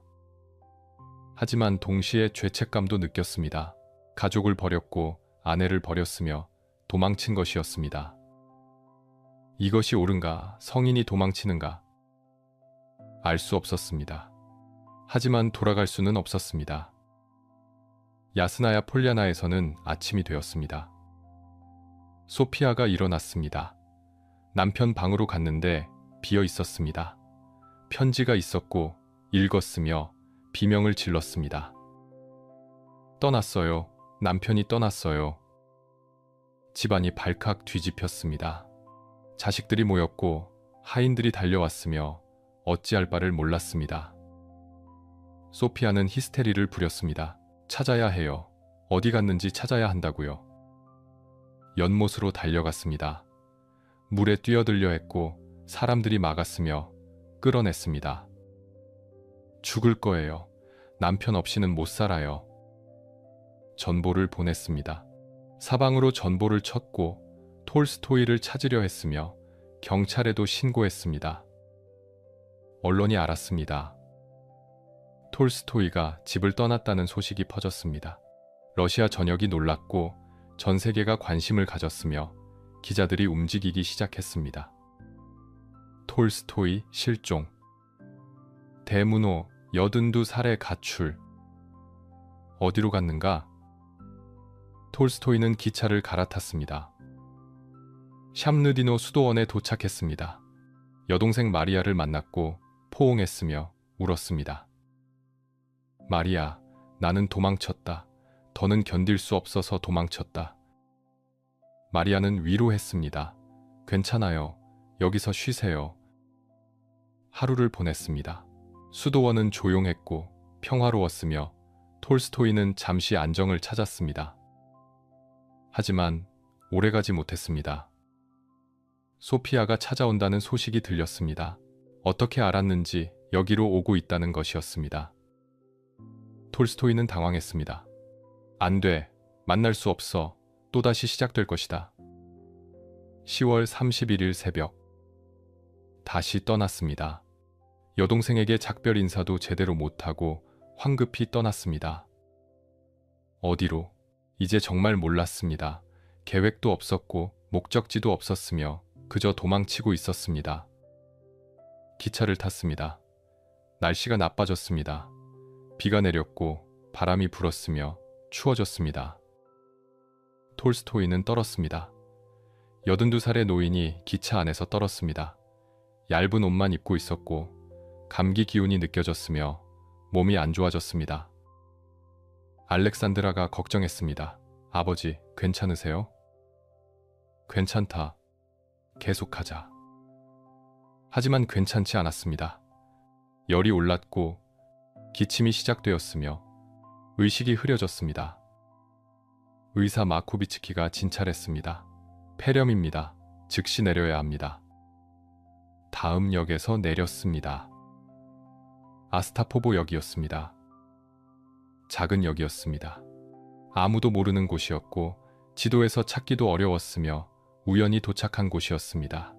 하지만 동시에 죄책감도 느꼈습니다. 가족을 버렸고 아내를 버렸으며 도망친 것이었습니다. 이것이 옳은가? 성인이 도망치는가? 알 수 없었습니다. 하지만 돌아갈 수는 없었습니다. 야스나야 폴리아나에서는 아침이 되었습니다. 소피아가 일어났습니다. 남편 방으로 갔는데 비어 있었습니다. 편지가 있었고 읽었으며 비명을 질렀습니다. 떠났어요. 남편이 떠났어요. 집안이 발칵 뒤집혔습니다. 자식들이 모였고 하인들이 달려왔으며 어찌할 바를 몰랐습니다. 소피아는 히스테리를 부렸습니다. 찾아야 해요. 어디 갔는지 찾아야 한다고요. 연못으로 달려갔습니다. 물에 뛰어들려 했고 사람들이 막았으며 끌어냈습니다. 죽을 거예요. 남편 없이는 못 살아요. 전보를 보냈습니다. 사방으로 전보를 쳤고 톨스토이를 찾으려 했으며 경찰에도 신고했습니다. 언론이 알았습니다. 톨스토이가 집을 떠났다는 소식이 퍼졌습니다. 러시아 전역이 놀랐고 전 세계가 관심을 가졌으며 기자들이 움직이기 시작했습니다. 톨스토이 실종. 대문호 82살의 가출. 어디로 갔는가? 톨스토이는 기차를 갈아탔습니다. 샴르디노 수도원에 도착했습니다. 여동생 마리아를 만났고 포옹했으며 울었습니다. 마리아, 나는 도망쳤다. 더는 견딜 수 없어서 도망쳤다. 마리아는 위로했습니다. 괜찮아요. 여기서 쉬세요. 하루를 보냈습니다. 수도원은 조용했고 평화로웠으며 톨스토이는 잠시 안정을 찾았습니다. 하지만 오래가지 못했습니다. 소피아가 찾아온다는 소식이 들렸습니다. 어떻게 알았는지 여기로 오고 있다는 것이었습니다. 톨스토이는 당황했습니다. 안 돼. 만날 수 없어. 또다시 시작될 것이다. 10월 31일 새벽. 다시 떠났습니다. 여동생에게 작별 인사도 제대로 못하고 황급히 떠났습니다. 어디로? 이제 정말 몰랐습니다. 계획도 없었고 목적지도 없었으며 그저 도망치고 있었습니다. 기차를 탔습니다. 날씨가 나빠졌습니다. 비가 내렸고 바람이 불었으며 추워졌습니다. 톨스토이는 떨었습니다. 82살의 노인이 기차 안에서 떨었습니다. 얇은 옷만 입고 있었고 감기 기운이 느껴졌으며 몸이 안 좋아졌습니다. 알렉산드라가 걱정했습니다. 아버지, 괜찮으세요? 괜찮다. 계속하자. 하지만 괜찮지 않았습니다. 열이 올랐고 기침이 시작되었으며 의식이 흐려졌습니다. 의사 마코비츠키가 진찰했습니다. 폐렴입니다. 즉시 내려야 합니다. 다음 역에서 내렸습니다. 아스타포보역이었습니다. 작은 역이었습니다. 아무도 모르는 곳이었고 지도에서 찾기도 어려웠으며 우연히 도착한 곳이었습니다.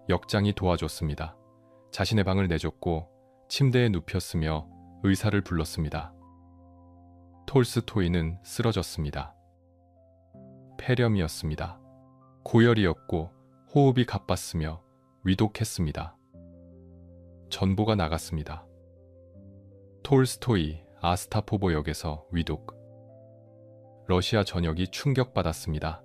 역장이 도와줬습니다. 자신의 방을 내줬고 침대에 눕혔으며 의사를 불렀습니다. 톨스토이는 쓰러졌습니다. 폐렴이었습니다. 고열이었고 호흡이 가빴으며 위독했습니다. 전보가 나갔습니다. 톨스토이 아스타포보역에서 위독. 러시아 전역이 충격받았습니다.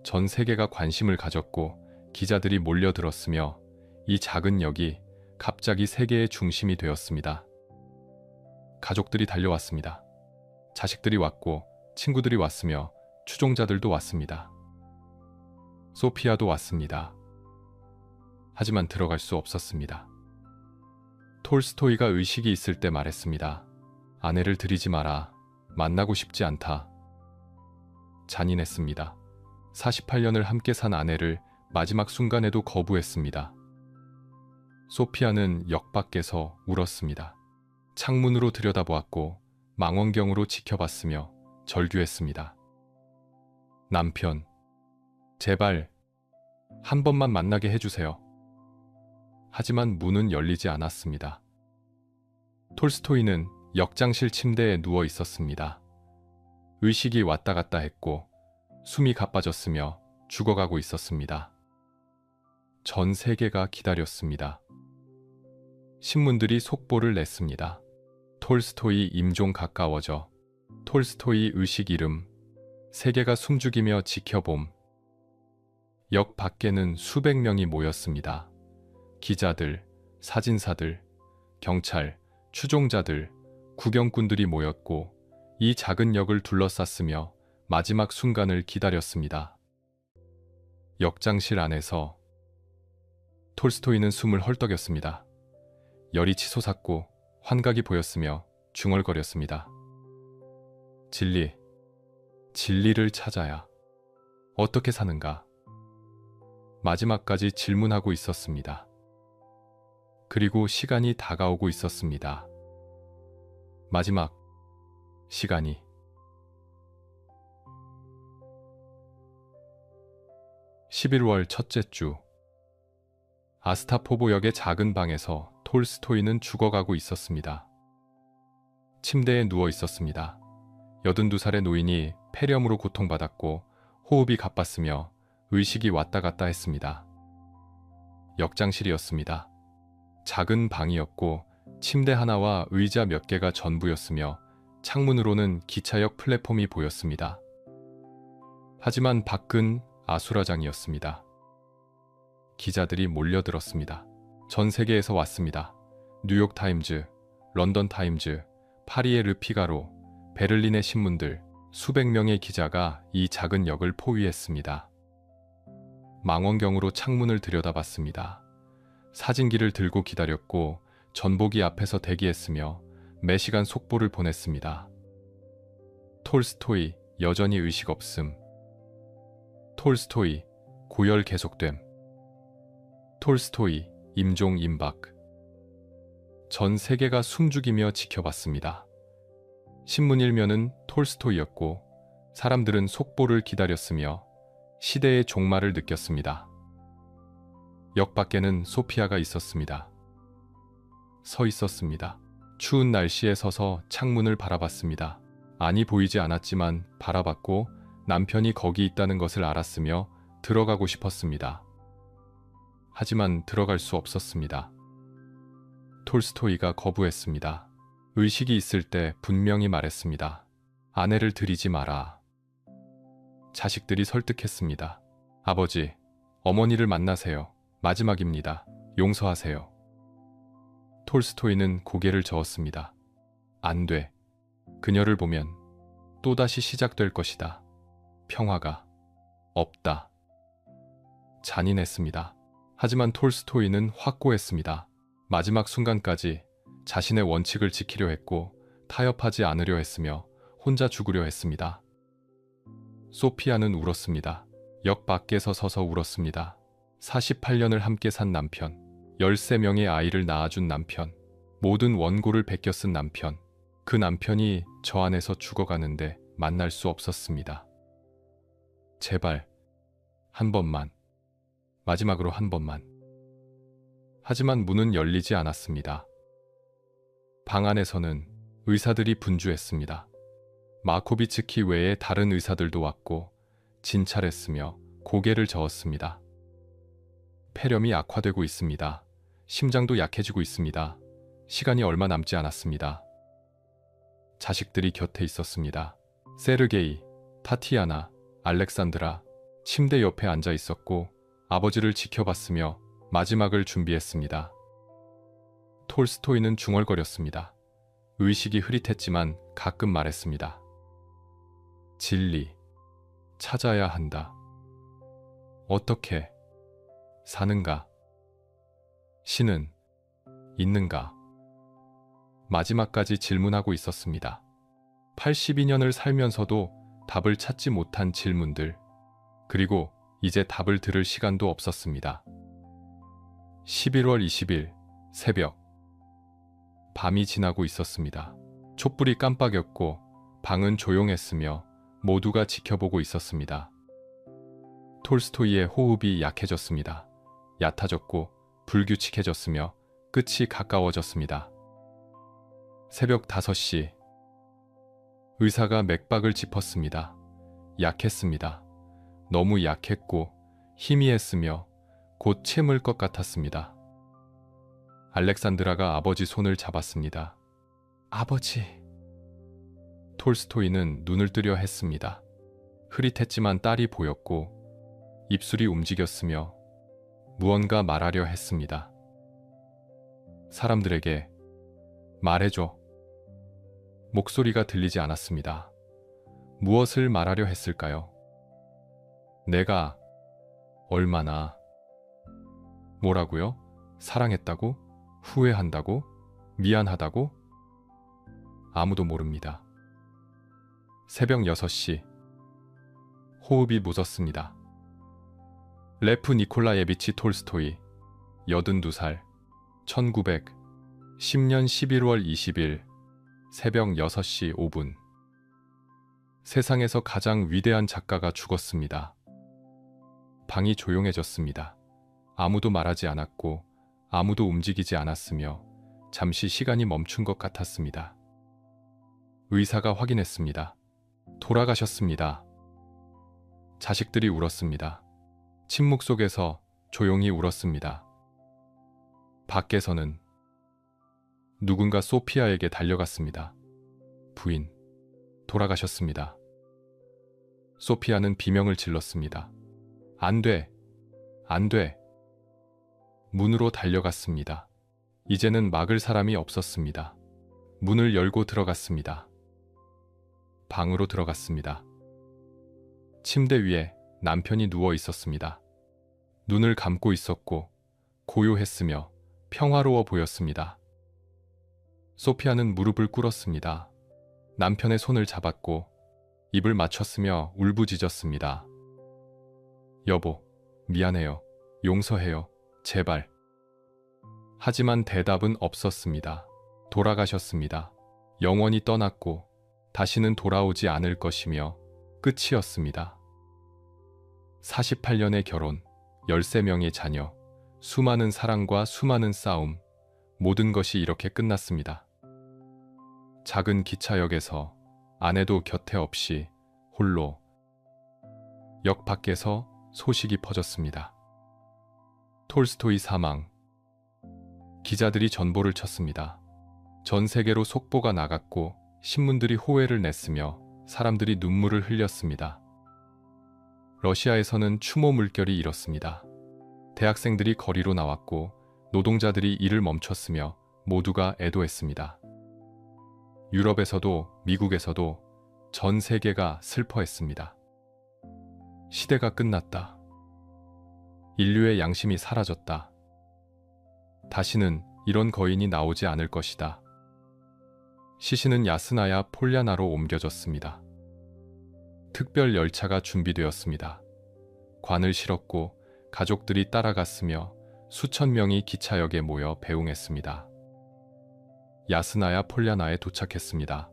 전 세계가 관심을 가졌고 기자들이 몰려들었으며 이 작은 역이 갑자기 세계의 중심이 되었습니다. 가족들이 달려왔습니다. 자식들이 왔고 친구들이 왔으며 추종자들도 왔습니다. 소피아도 왔습니다. 하지만 들어갈 수 없었습니다. 톨스토이가 의식이 있을 때 말했습니다. 아내를 들이지 마라. 만나고 싶지 않다. 잔인했습니다. 48년을 함께 산 아내를 마지막 순간에도 거부했습니다. 소피아는 역 밖에서 울었습니다. 창문으로 들여다보았고 망원경으로 지켜봤으며 절규했습니다. 남편, 제발 한 번만 만나게 해주세요. 하지만 문은 열리지 않았습니다. 톨스토이는 역장실 침대에 누워 있었습니다. 의식이 왔다 갔다 했고 숨이 가빠졌으며 죽어가고 있었습니다. 전 세계가 기다렸습니다. 신문들이 속보를 냈습니다. 톨스토이 임종 가까워져. 톨스토이 의식 잃음. 세계가 숨죽이며 지켜봄. 역 밖에는 수백 명이 모였습니다. 기자들, 사진사들, 경찰, 추종자들, 구경꾼들이 모였고 이 작은 역을 둘러쌌으며 마지막 순간을 기다렸습니다. 역장실 안에서 톨스토이는 숨을 헐떡였습니다. 열이 치솟았고 환각이 보였으며 중얼거렸습니다. 진리를 찾아야 어떻게 사는가? 마지막까지 질문하고 있었습니다. 그리고 시간이 다가오고 있었습니다. 마지막 시간이. 11월 첫째 주. 아스타포보역의 작은 방에서 톨스토이는 죽어가고 있었습니다. 침대에 누워 있었습니다. 82살의 노인이 폐렴으로 고통받았고 호흡이 가빴으며 의식이 왔다 갔다 했습니다. 역장실이었습니다. 작은 방이었고 침대 하나와 의자 몇 개가 전부였으며 창문으로는 기차역 플랫폼이 보였습니다. 하지만 밖은 아수라장이었습니다. 기자들이 몰려들었습니다. 전 세계에서 왔습니다. 뉴욕 타임즈, 런던 타임즈, 파리의 르피가로, 베를린의 신문들, 수백 명의 기자가 이 작은 역을 포위했습니다. 망원경으로 창문을 들여다봤습니다. 사진기를 들고 기다렸고 전보기 앞에서 대기했으며 매시간 속보를 보냈습니다. 톨스토이 여전히 의식 없음. 톨스토이 고열 계속됨. 톨스토이 임종 임박. 전 세계가 숨죽이며 지켜봤습니다. 신문 일면은 톨스토이였고 사람들은 속보를 기다렸으며 시대의 종말을 느꼈습니다. 역 밖에는 소피아가 있었습니다. 서 있었습니다. 추운 날씨에 서서 창문을 바라봤습니다. 안이 보이지 않았지만 바라봤고 남편이 거기 있다는 것을 알았으며 들어가고 싶었습니다. 하지만 들어갈 수 없었습니다. 톨스토이가 거부했습니다. 의식이 있을 때 분명히 말했습니다. 아내를 들이지 마라. 자식들이 설득했습니다. 아버지, 어머니를 만나세요. 마지막입니다. 용서하세요. 톨스토이는 고개를 저었습니다. 안 돼. 그녀를 보면 또다시 시작될 것이다. 평화가 없다. 잔인했습니다. 하지만 톨스토이는 확고했습니다. 마지막 순간까지 자신의 원칙을 지키려 했고 타협하지 않으려 했으며 혼자 죽으려 했습니다. 소피아는 울었습니다. 역 밖에서 서서 울었습니다. 48년을 함께 산 남편, 13명의 아이를 낳아준 남편, 모든 원고를 베껴 쓴 남편, 그 남편이 저 안에서 죽어가는데 만날 수 없었습니다. 제발 한 번만, 마지막으로 한 번만. 하지만 문은 열리지 않았습니다. 방 안에서는 의사들이 분주했습니다. 마코비츠키 외에 다른 의사들도 왔고 진찰했으며 고개를 저었습니다. 폐렴이 악화되고 있습니다. 심장도 약해지고 있습니다. 시간이 얼마 남지 않았습니다. 자식들이 곁에 있었습니다. 세르게이, 타티아나, 알렉산드라 침대 옆에 앉아 있었고 아버지를 지켜봤으며 마지막을 준비했습니다. 톨스토이는 중얼거렸습니다. 의식이 흐릿했지만 가끔 말했습니다. 진리, 찾아야 한다. 어떻게 사는가? 신은 있는가? 마지막까지 질문하고 있었습니다. 82년을 살면서도 답을 찾지 못한 질문들, 그리고 이제 답을 들을 시간도 없었습니다. 11월 20일 새벽, 밤이 지나고 있었습니다. 촛불이 깜빡였고 방은 조용했으며 모두가 지켜보고 있었습니다. 톨스토이의 호흡이 약해졌습니다. 얕아졌고 불규칙해졌으며 끝이 가까워졌습니다. 새벽 5시, 의사가 맥박을 짚었습니다. 약했습니다. 너무 약했고 희미했으며 곧 채물 것 같았습니다. 알렉산드라가 아버지 손을 잡았습니다. 아버지. 톨스토이는 눈을 뜨려 했습니다. 흐릿했지만 딸이 보였고 입술이 움직였으며 무언가 말하려 했습니다. 사람들에게 말해줘. 목소리가 들리지 않았습니다. 무엇을 말하려 했을까요? 내가 얼마나 뭐라고요? 사랑했다고? 후회한다고? 미안하다고? 아무도 모릅니다. 새벽 6시, 호흡이 멎었습니다. 레프 니콜라예비치 톨스토이, 82살, 1910년 11월 20일, 새벽 6시 5분. 세상에서 가장 위대한 작가가 죽었습니다. 방이 조용해졌습니다. 아무도 말하지 않았고 아무도 움직이지 않았으며 잠시 시간이 멈춘 것 같았습니다. 의사가 확인했습니다. 돌아가셨습니다. 자식들이 울었습니다. 침묵 속에서 조용히 울었습니다. 밖에서는 누군가 소피아에게 달려갔습니다. 부인, 돌아가셨습니다. 소피아는 비명을 질렀습니다. 안 돼, 안 돼. 문으로 달려갔습니다. 이제는 막을 사람이 없었습니다. 문을 열고 들어갔습니다. 방으로 들어갔습니다. 침대 위에 남편이 누워 있었습니다. 눈을 감고 있었고 고요했으며 평화로워 보였습니다. 소피아는 무릎을 꿇었습니다. 남편의 손을 잡았고 입을 맞췄으며 울부짖었습니다. 여보, 미안해요. 용서해요. 제발. 하지만 대답은 없었습니다. 돌아가셨습니다. 영원히 떠났고 다시는 돌아오지 않을 것이며 끝이었습니다. 48년의 결혼, 13명의 자녀, 수많은 사랑과 수많은 싸움, 모든 것이 이렇게 끝났습니다. 작은 기차역에서 아내도 곁에 없이 홀로 역 밖에서 소식이 퍼졌습니다. 톨스토이 사망. 기자들이 전보를 쳤습니다. 전 세계로 속보가 나갔고 신문들이 호해를 냈으며 사람들이 눈물을 흘렸습니다. 러시아에서는 추모 물결이 일었습니다. 대학생들이 거리로 나왔고 노동자들이 일을 멈췄으며 모두가 애도했습니다. 유럽에서도 미국에서도 전 세계가 슬퍼했습니다. 시대가 끝났다. 인류의 양심이 사라졌다. 다시는 이런 거인이 나오지 않을 것이다. 시신은 야스나야 폴야나로 옮겨졌습니다. 특별 열차가 준비되었습니다. 관을 실었고 가족들이 따라갔으며 수천 명이 기차역에 모여 배웅했습니다. 야스나야 폴야나에 도착했습니다.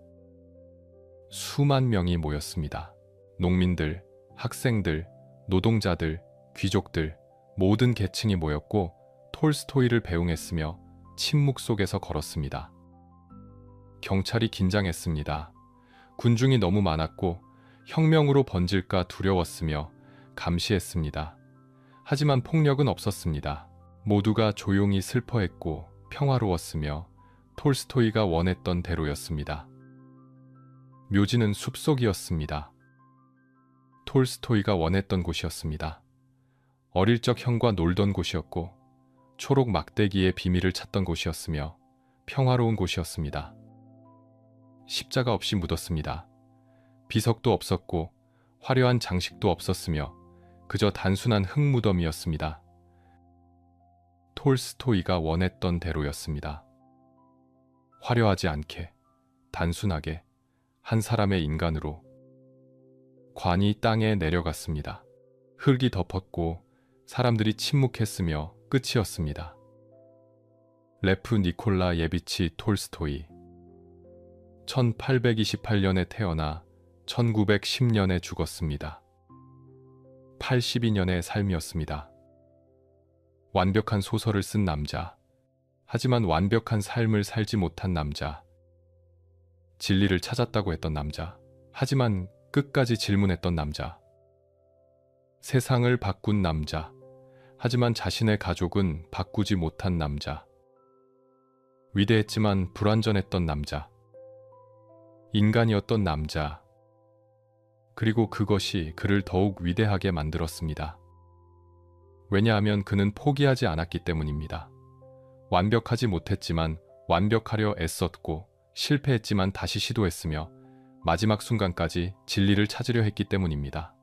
수만 명이 모였습니다. 농민들, 학생들, 노동자들, 귀족들, 모든 계층이 모였고 톨스토이를 배웅했으며 침묵 속에서 걸었습니다. 경찰이 긴장했습니다. 군중이 너무 많았고 혁명으로 번질까 두려웠으며 감시했습니다. 하지만 폭력은 없었습니다. 모두가 조용히 슬퍼했고 평화로웠으며 톨스토이가 원했던 대로였습니다. 묘지는 숲속이었습니다. 톨스토이가 원했던 곳이었습니다. 어릴 적 형과 놀던 곳이었고 초록 막대기의 비밀을 찾던 곳이었으며 평화로운 곳이었습니다. 십자가 없이 묻었습니다. 비석도 없었고 화려한 장식도 없었으며 그저 단순한 흙무덤이었습니다. 톨스토이가 원했던 대로였습니다. 화려하지 않게, 단순하게 한 사람의 인간으로. 관이 땅에 내려갔습니다. 흙이 덮었고 사람들이 침묵했으며 끝이었습니다. 레프 니콜라 예비치 톨스토이. 1828년에 태어나 1910년에 죽었습니다. 82년의 삶이었습니다. 완벽한 소설을 쓴 남자, 하지만 완벽한 삶을 살지 못한 남자. 진리를 찾았다고 했던 남자, 하지만 끝까지 질문했던 남자. 세상을 바꾼 남자, 하지만 자신의 가족은 바꾸지 못한 남자. 위대했지만 불완전했던 남자. 인간이었던 남자. 그리고 그것이 그를 더욱 위대하게 만들었습니다. 왜냐하면 그는 포기하지 않았기 때문입니다. 완벽하지 못했지만 완벽하려 애썼고 실패했지만 다시 시도했으며 마지막 순간까지 진리를 찾으려 했기 때문입니다.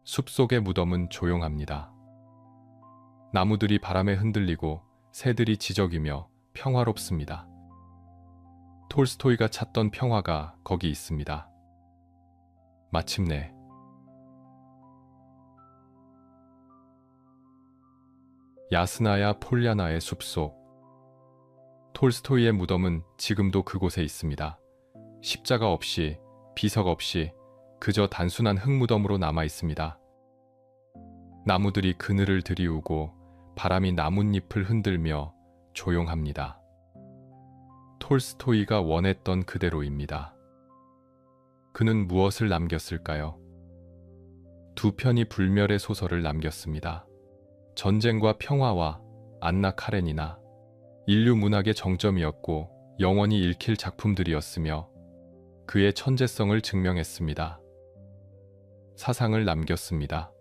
숲속의 무덤은 조용합니다. 나무들이 바람에 흔들리고 새들이 지저귀며 평화롭습니다. 톨스토이가 찾던 평화가 거기 있습니다. 마침내 야스나야 폴야나의 숲속. 톨스토이의 무덤은 지금도 그곳에 있습니다. 십자가 없이, 비석 없이 그저 단순한 흙무덤으로 남아 있습니다. 나무들이 그늘을 드리우고 바람이 나뭇잎을 흔들며 조용합니다. 톨스토이가 원했던 그대로입니다. 그는 무엇을 남겼을까요? 두 편이 불멸의 소설을 남겼습니다. 전쟁과 평화와 안나 카레니나. 인류 문학의 정점이었고 영원히 읽힐 작품들이었으며 그의 천재성을 증명했습니다. 사상을 남겼습니다.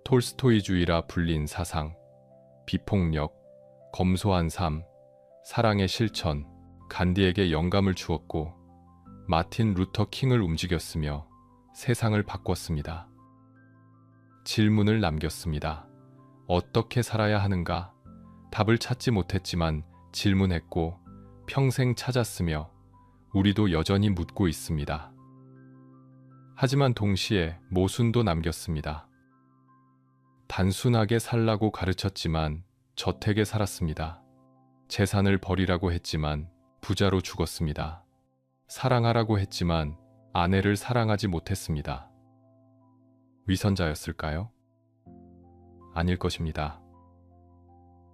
톨스토이주의라 불린 사상, 비폭력, 검소한 삶, 사랑의 실천, 간디에게 영감을 주었고 마틴 루터 킹을 움직였으며 세상을 바꿨습니다. 질문을 남겼습니다. 어떻게 살아야 하는가? 답을 찾지 못했지만 질문했고 평생 찾았으며 우리도 여전히 묻고 있습니다. 하지만 동시에 모순도 남겼습니다. 단순하게 살라고 가르쳤지만 저택에 살았습니다. 재산을 버리라고 했지만 부자로 죽었습니다. 사랑하라고 했지만 아내를 사랑하지 못했습니다. 위선자였을까요? 아닐 것입니다.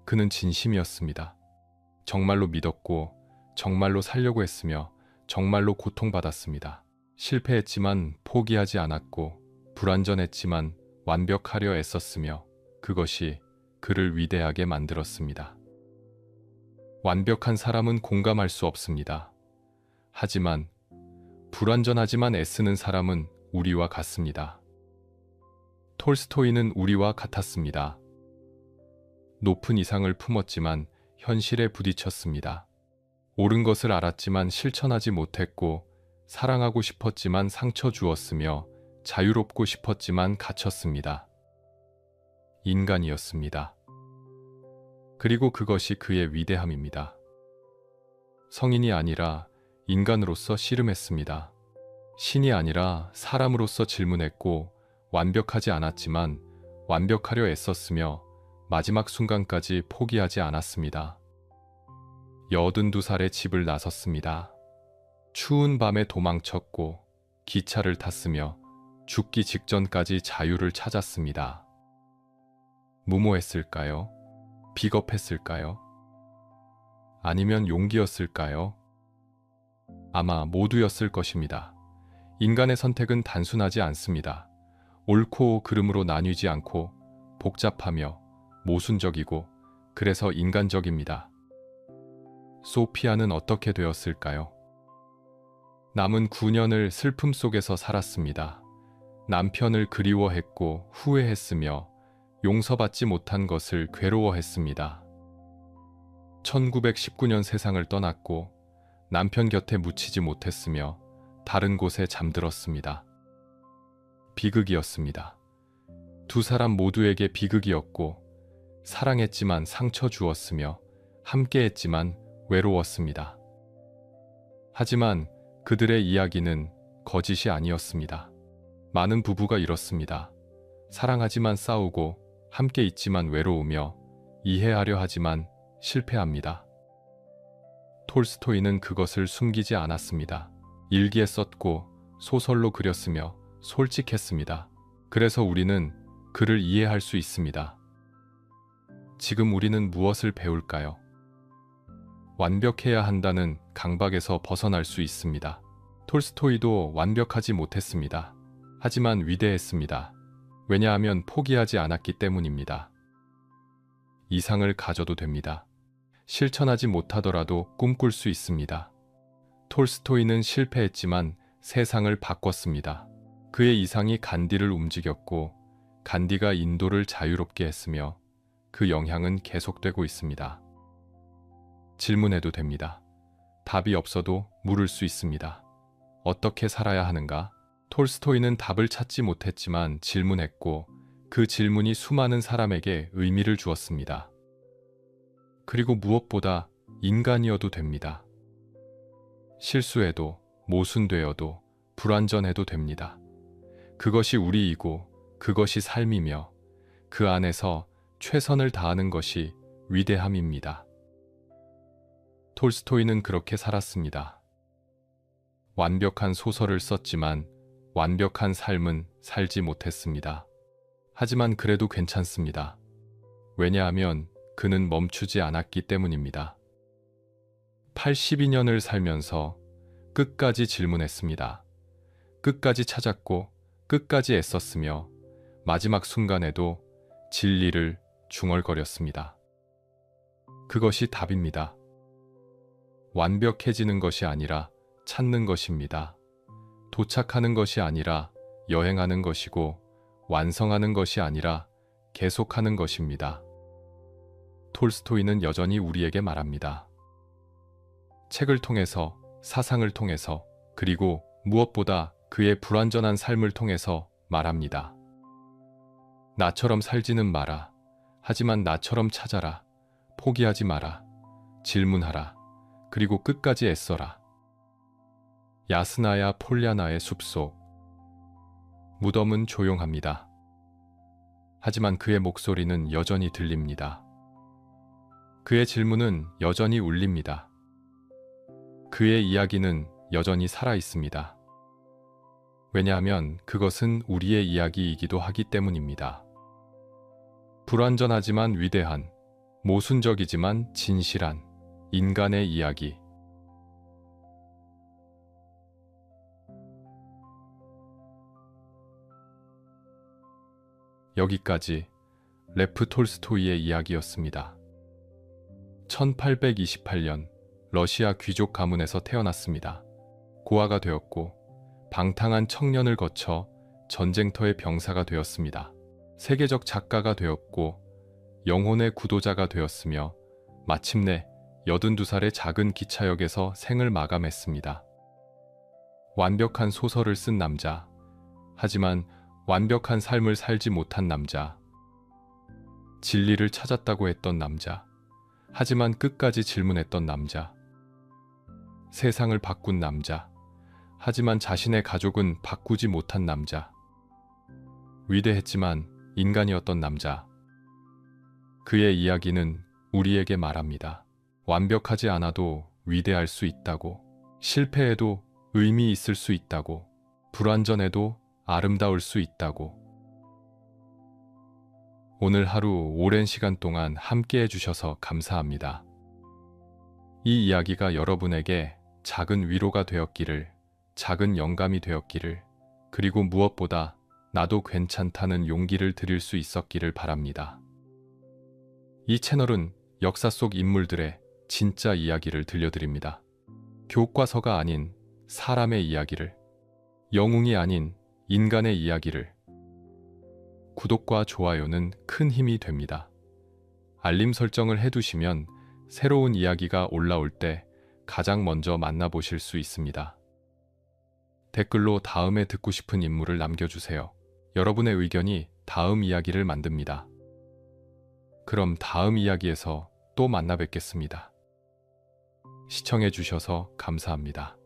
그는 진심이었습니다. 정말로 믿었고 정말로 살려고 했으며 정말로 고통받았습니다. 실패했지만 포기하지 않았고 불완전했지만 완벽하려 애썼으며 그것이 그를 위대하게 만들었습니다. 완벽한 사람은 공감할 수 없습니다. 하지만 불완전하지만 애쓰는 사람은 우리와 같습니다. 톨스토이는 우리와 같았습니다. 높은 이상을 품었지만 현실에 부딪혔습니다. 옳은 것을 알았지만 실천하지 못했고 사랑하고 싶었지만 상처 주었으며 자유롭고 싶었지만 갇혔습니다. 인간이었습니다. 그리고 그것이 그의 위대함입니다. 성인이 아니라 인간으로서 씨름했습니다. 신이 아니라 사람으로서 질문했고 완벽하지 않았지만 완벽하려 애썼으며 마지막 순간까지 포기하지 않았습니다. 82살에 집을 나섰습니다. 추운 밤에 도망쳤고 기차를 탔으며 죽기 직전까지 자유를 찾았습니다. 무모했을까요? 비겁했을까요? 아니면 용기였을까요? 아마 모두였을 것입니다. 인간의 선택은 단순하지 않습니다. 옳고 그름으로 나뉘지 않고 복잡하며 모순적이고 그래서 인간적입니다. 소피아는 어떻게 되었을까요? 남은 9년을 슬픔 속에서 살았습니다. 남편을 그리워했고 후회했으며 용서받지 못한 것을 괴로워했습니다. 1919년 세상을 떠났고 남편 곁에 묻히지 못했으며 다른 곳에 잠들었습니다. 비극이었습니다. 두 사람 모두에게 비극이었고 사랑했지만 상처 주었으며 함께했지만 외로웠습니다. 하지만 그들의 이야기는 거짓이 아니었습니다. 많은 부부가 이렇습니다. 사랑하지만 싸우고 함께 있지만 외로우며 이해하려 하지만 실패합니다. 톨스토이는 그것을 숨기지 않았습니다. 일기에 썼고 소설로 그렸으며 솔직했습니다. 그래서 우리는 그를 이해할 수 있습니다. 지금 우리는 무엇을 배울까요? 완벽해야 한다는 강박에서 벗어날 수 있습니다. 톨스토이도 완벽하지 못했습니다. 하지만 위대했습니다. 왜냐하면 포기하지 않았기 때문입니다. 이상을 가져도 됩니다. 실천하지 못하더라도 꿈꿀 수 있습니다. 톨스토이는 실패했지만 세상을 바꿨습니다. 그의 이상이 간디를 움직였고 간디가 인도를 자유롭게 했으며 그 영향은 계속되고 있습니다. 질문해도 됩니다. 답이 없어도 물을 수 있습니다. 어떻게 살아야 하는가? 톨스토이는 답을 찾지 못했지만 질문했고 그 질문이 수많은 사람에게 의미를 주었습니다. 그리고 무엇보다 인간이어도 됩니다. 실수해도 모순되어도 불완전해도 됩니다. 그것이 우리이고 그것이 삶이며 그 안에서 최선을 다하는 것이 위대함입니다. 톨스토이는 그렇게 살았습니다. 완벽한 소설을 썼지만 완벽한 삶은 살지 못했습니다. 하지만 그래도 괜찮습니다. 왜냐하면 그는 멈추지 않았기 때문입니다. 82년을 살면서 끝까지 질문했습니다. 끝까지 찾았고 끝까지 애썼으며 마지막 순간에도 진리를 중얼거렸습니다. 그것이 답입니다. 완벽해지는 것이 아니라 찾는 것입니다. 도착하는 것이 아니라 여행하는 것이고 완성하는 것이 아니라 계속하는 것입니다. 톨스토이는 여전히 우리에게 말합니다. 책을 통해서, 사상을 통해서, 그리고 무엇보다 그의 불완전한 삶을 통해서 말합니다. 나처럼 살지는 마라. 하지만 나처럼 찾아라. 포기하지 마라. 질문하라. 그리고 끝까지 애써라. 야스나야 폴야나의 숲속. 무덤은 조용합니다. 하지만 그의 목소리는 여전히 들립니다. 그의 질문은 여전히 울립니다. 그의 이야기는 여전히 살아 있습니다. 왜냐하면 그것은 우리의 이야기이기도 하기 때문입니다. 불완전하지만 위대한, 모순적이지만 진실한 인간의 이야기. 여기까지 레프 톨스토이의 이야기였습니다. 1828년 러시아 귀족 가문에서 태어났습니다. 고아가 되었고 방탕한 청년을 거쳐 전쟁터의 병사가 되었습니다. 세계적 작가가 되었고 영혼의 구도자가 되었으며 마침내 82살의 작은 기차역에서 생을 마감했습니다. 완벽한 소설을 쓴 남자, 하지만 완벽한 삶을 살지 못한 남자, 진리를 찾았다고 했던 남자, 하지만 끝까지 질문했던 남자, 세상을 바꾼 남자, 하지만 자신의 가족은 바꾸지 못한 남자, 위대했지만 인간이었던 남자. 그의 이야기는 우리에게 말합니다. 완벽하지 않아도 위대할 수 있다고, 실패해도 의미 있을 수 있다고, 불완전해도 아름다울 수 있다고. 오늘 하루 오랜 시간 동안 함께 해주셔서 감사합니다. 이 이야기가 여러분에게 작은 위로가 되었기를, 작은 영감이 되었기를, 그리고 무엇보다 나도 괜찮다는 용기를 드릴 수 있었기를 바랍니다. 이 채널은 역사 속 인물들의 진짜 이야기를 들려드립니다. 교과서가 아닌 사람의 이야기를, 영웅이 아닌 인간의 이야기를. 구독과 좋아요는 큰 힘이 됩니다. 알림 설정을 해두시면 새로운 이야기가 올라올 때 가장 먼저 만나보실 수 있습니다. 댓글로 다음에 듣고 싶은 인물을 남겨주세요. 여러분의 의견이 다음 이야기를 만듭니다. 그럼 다음 이야기에서 또 만나 뵙겠습니다. 시청해주셔서 감사합니다.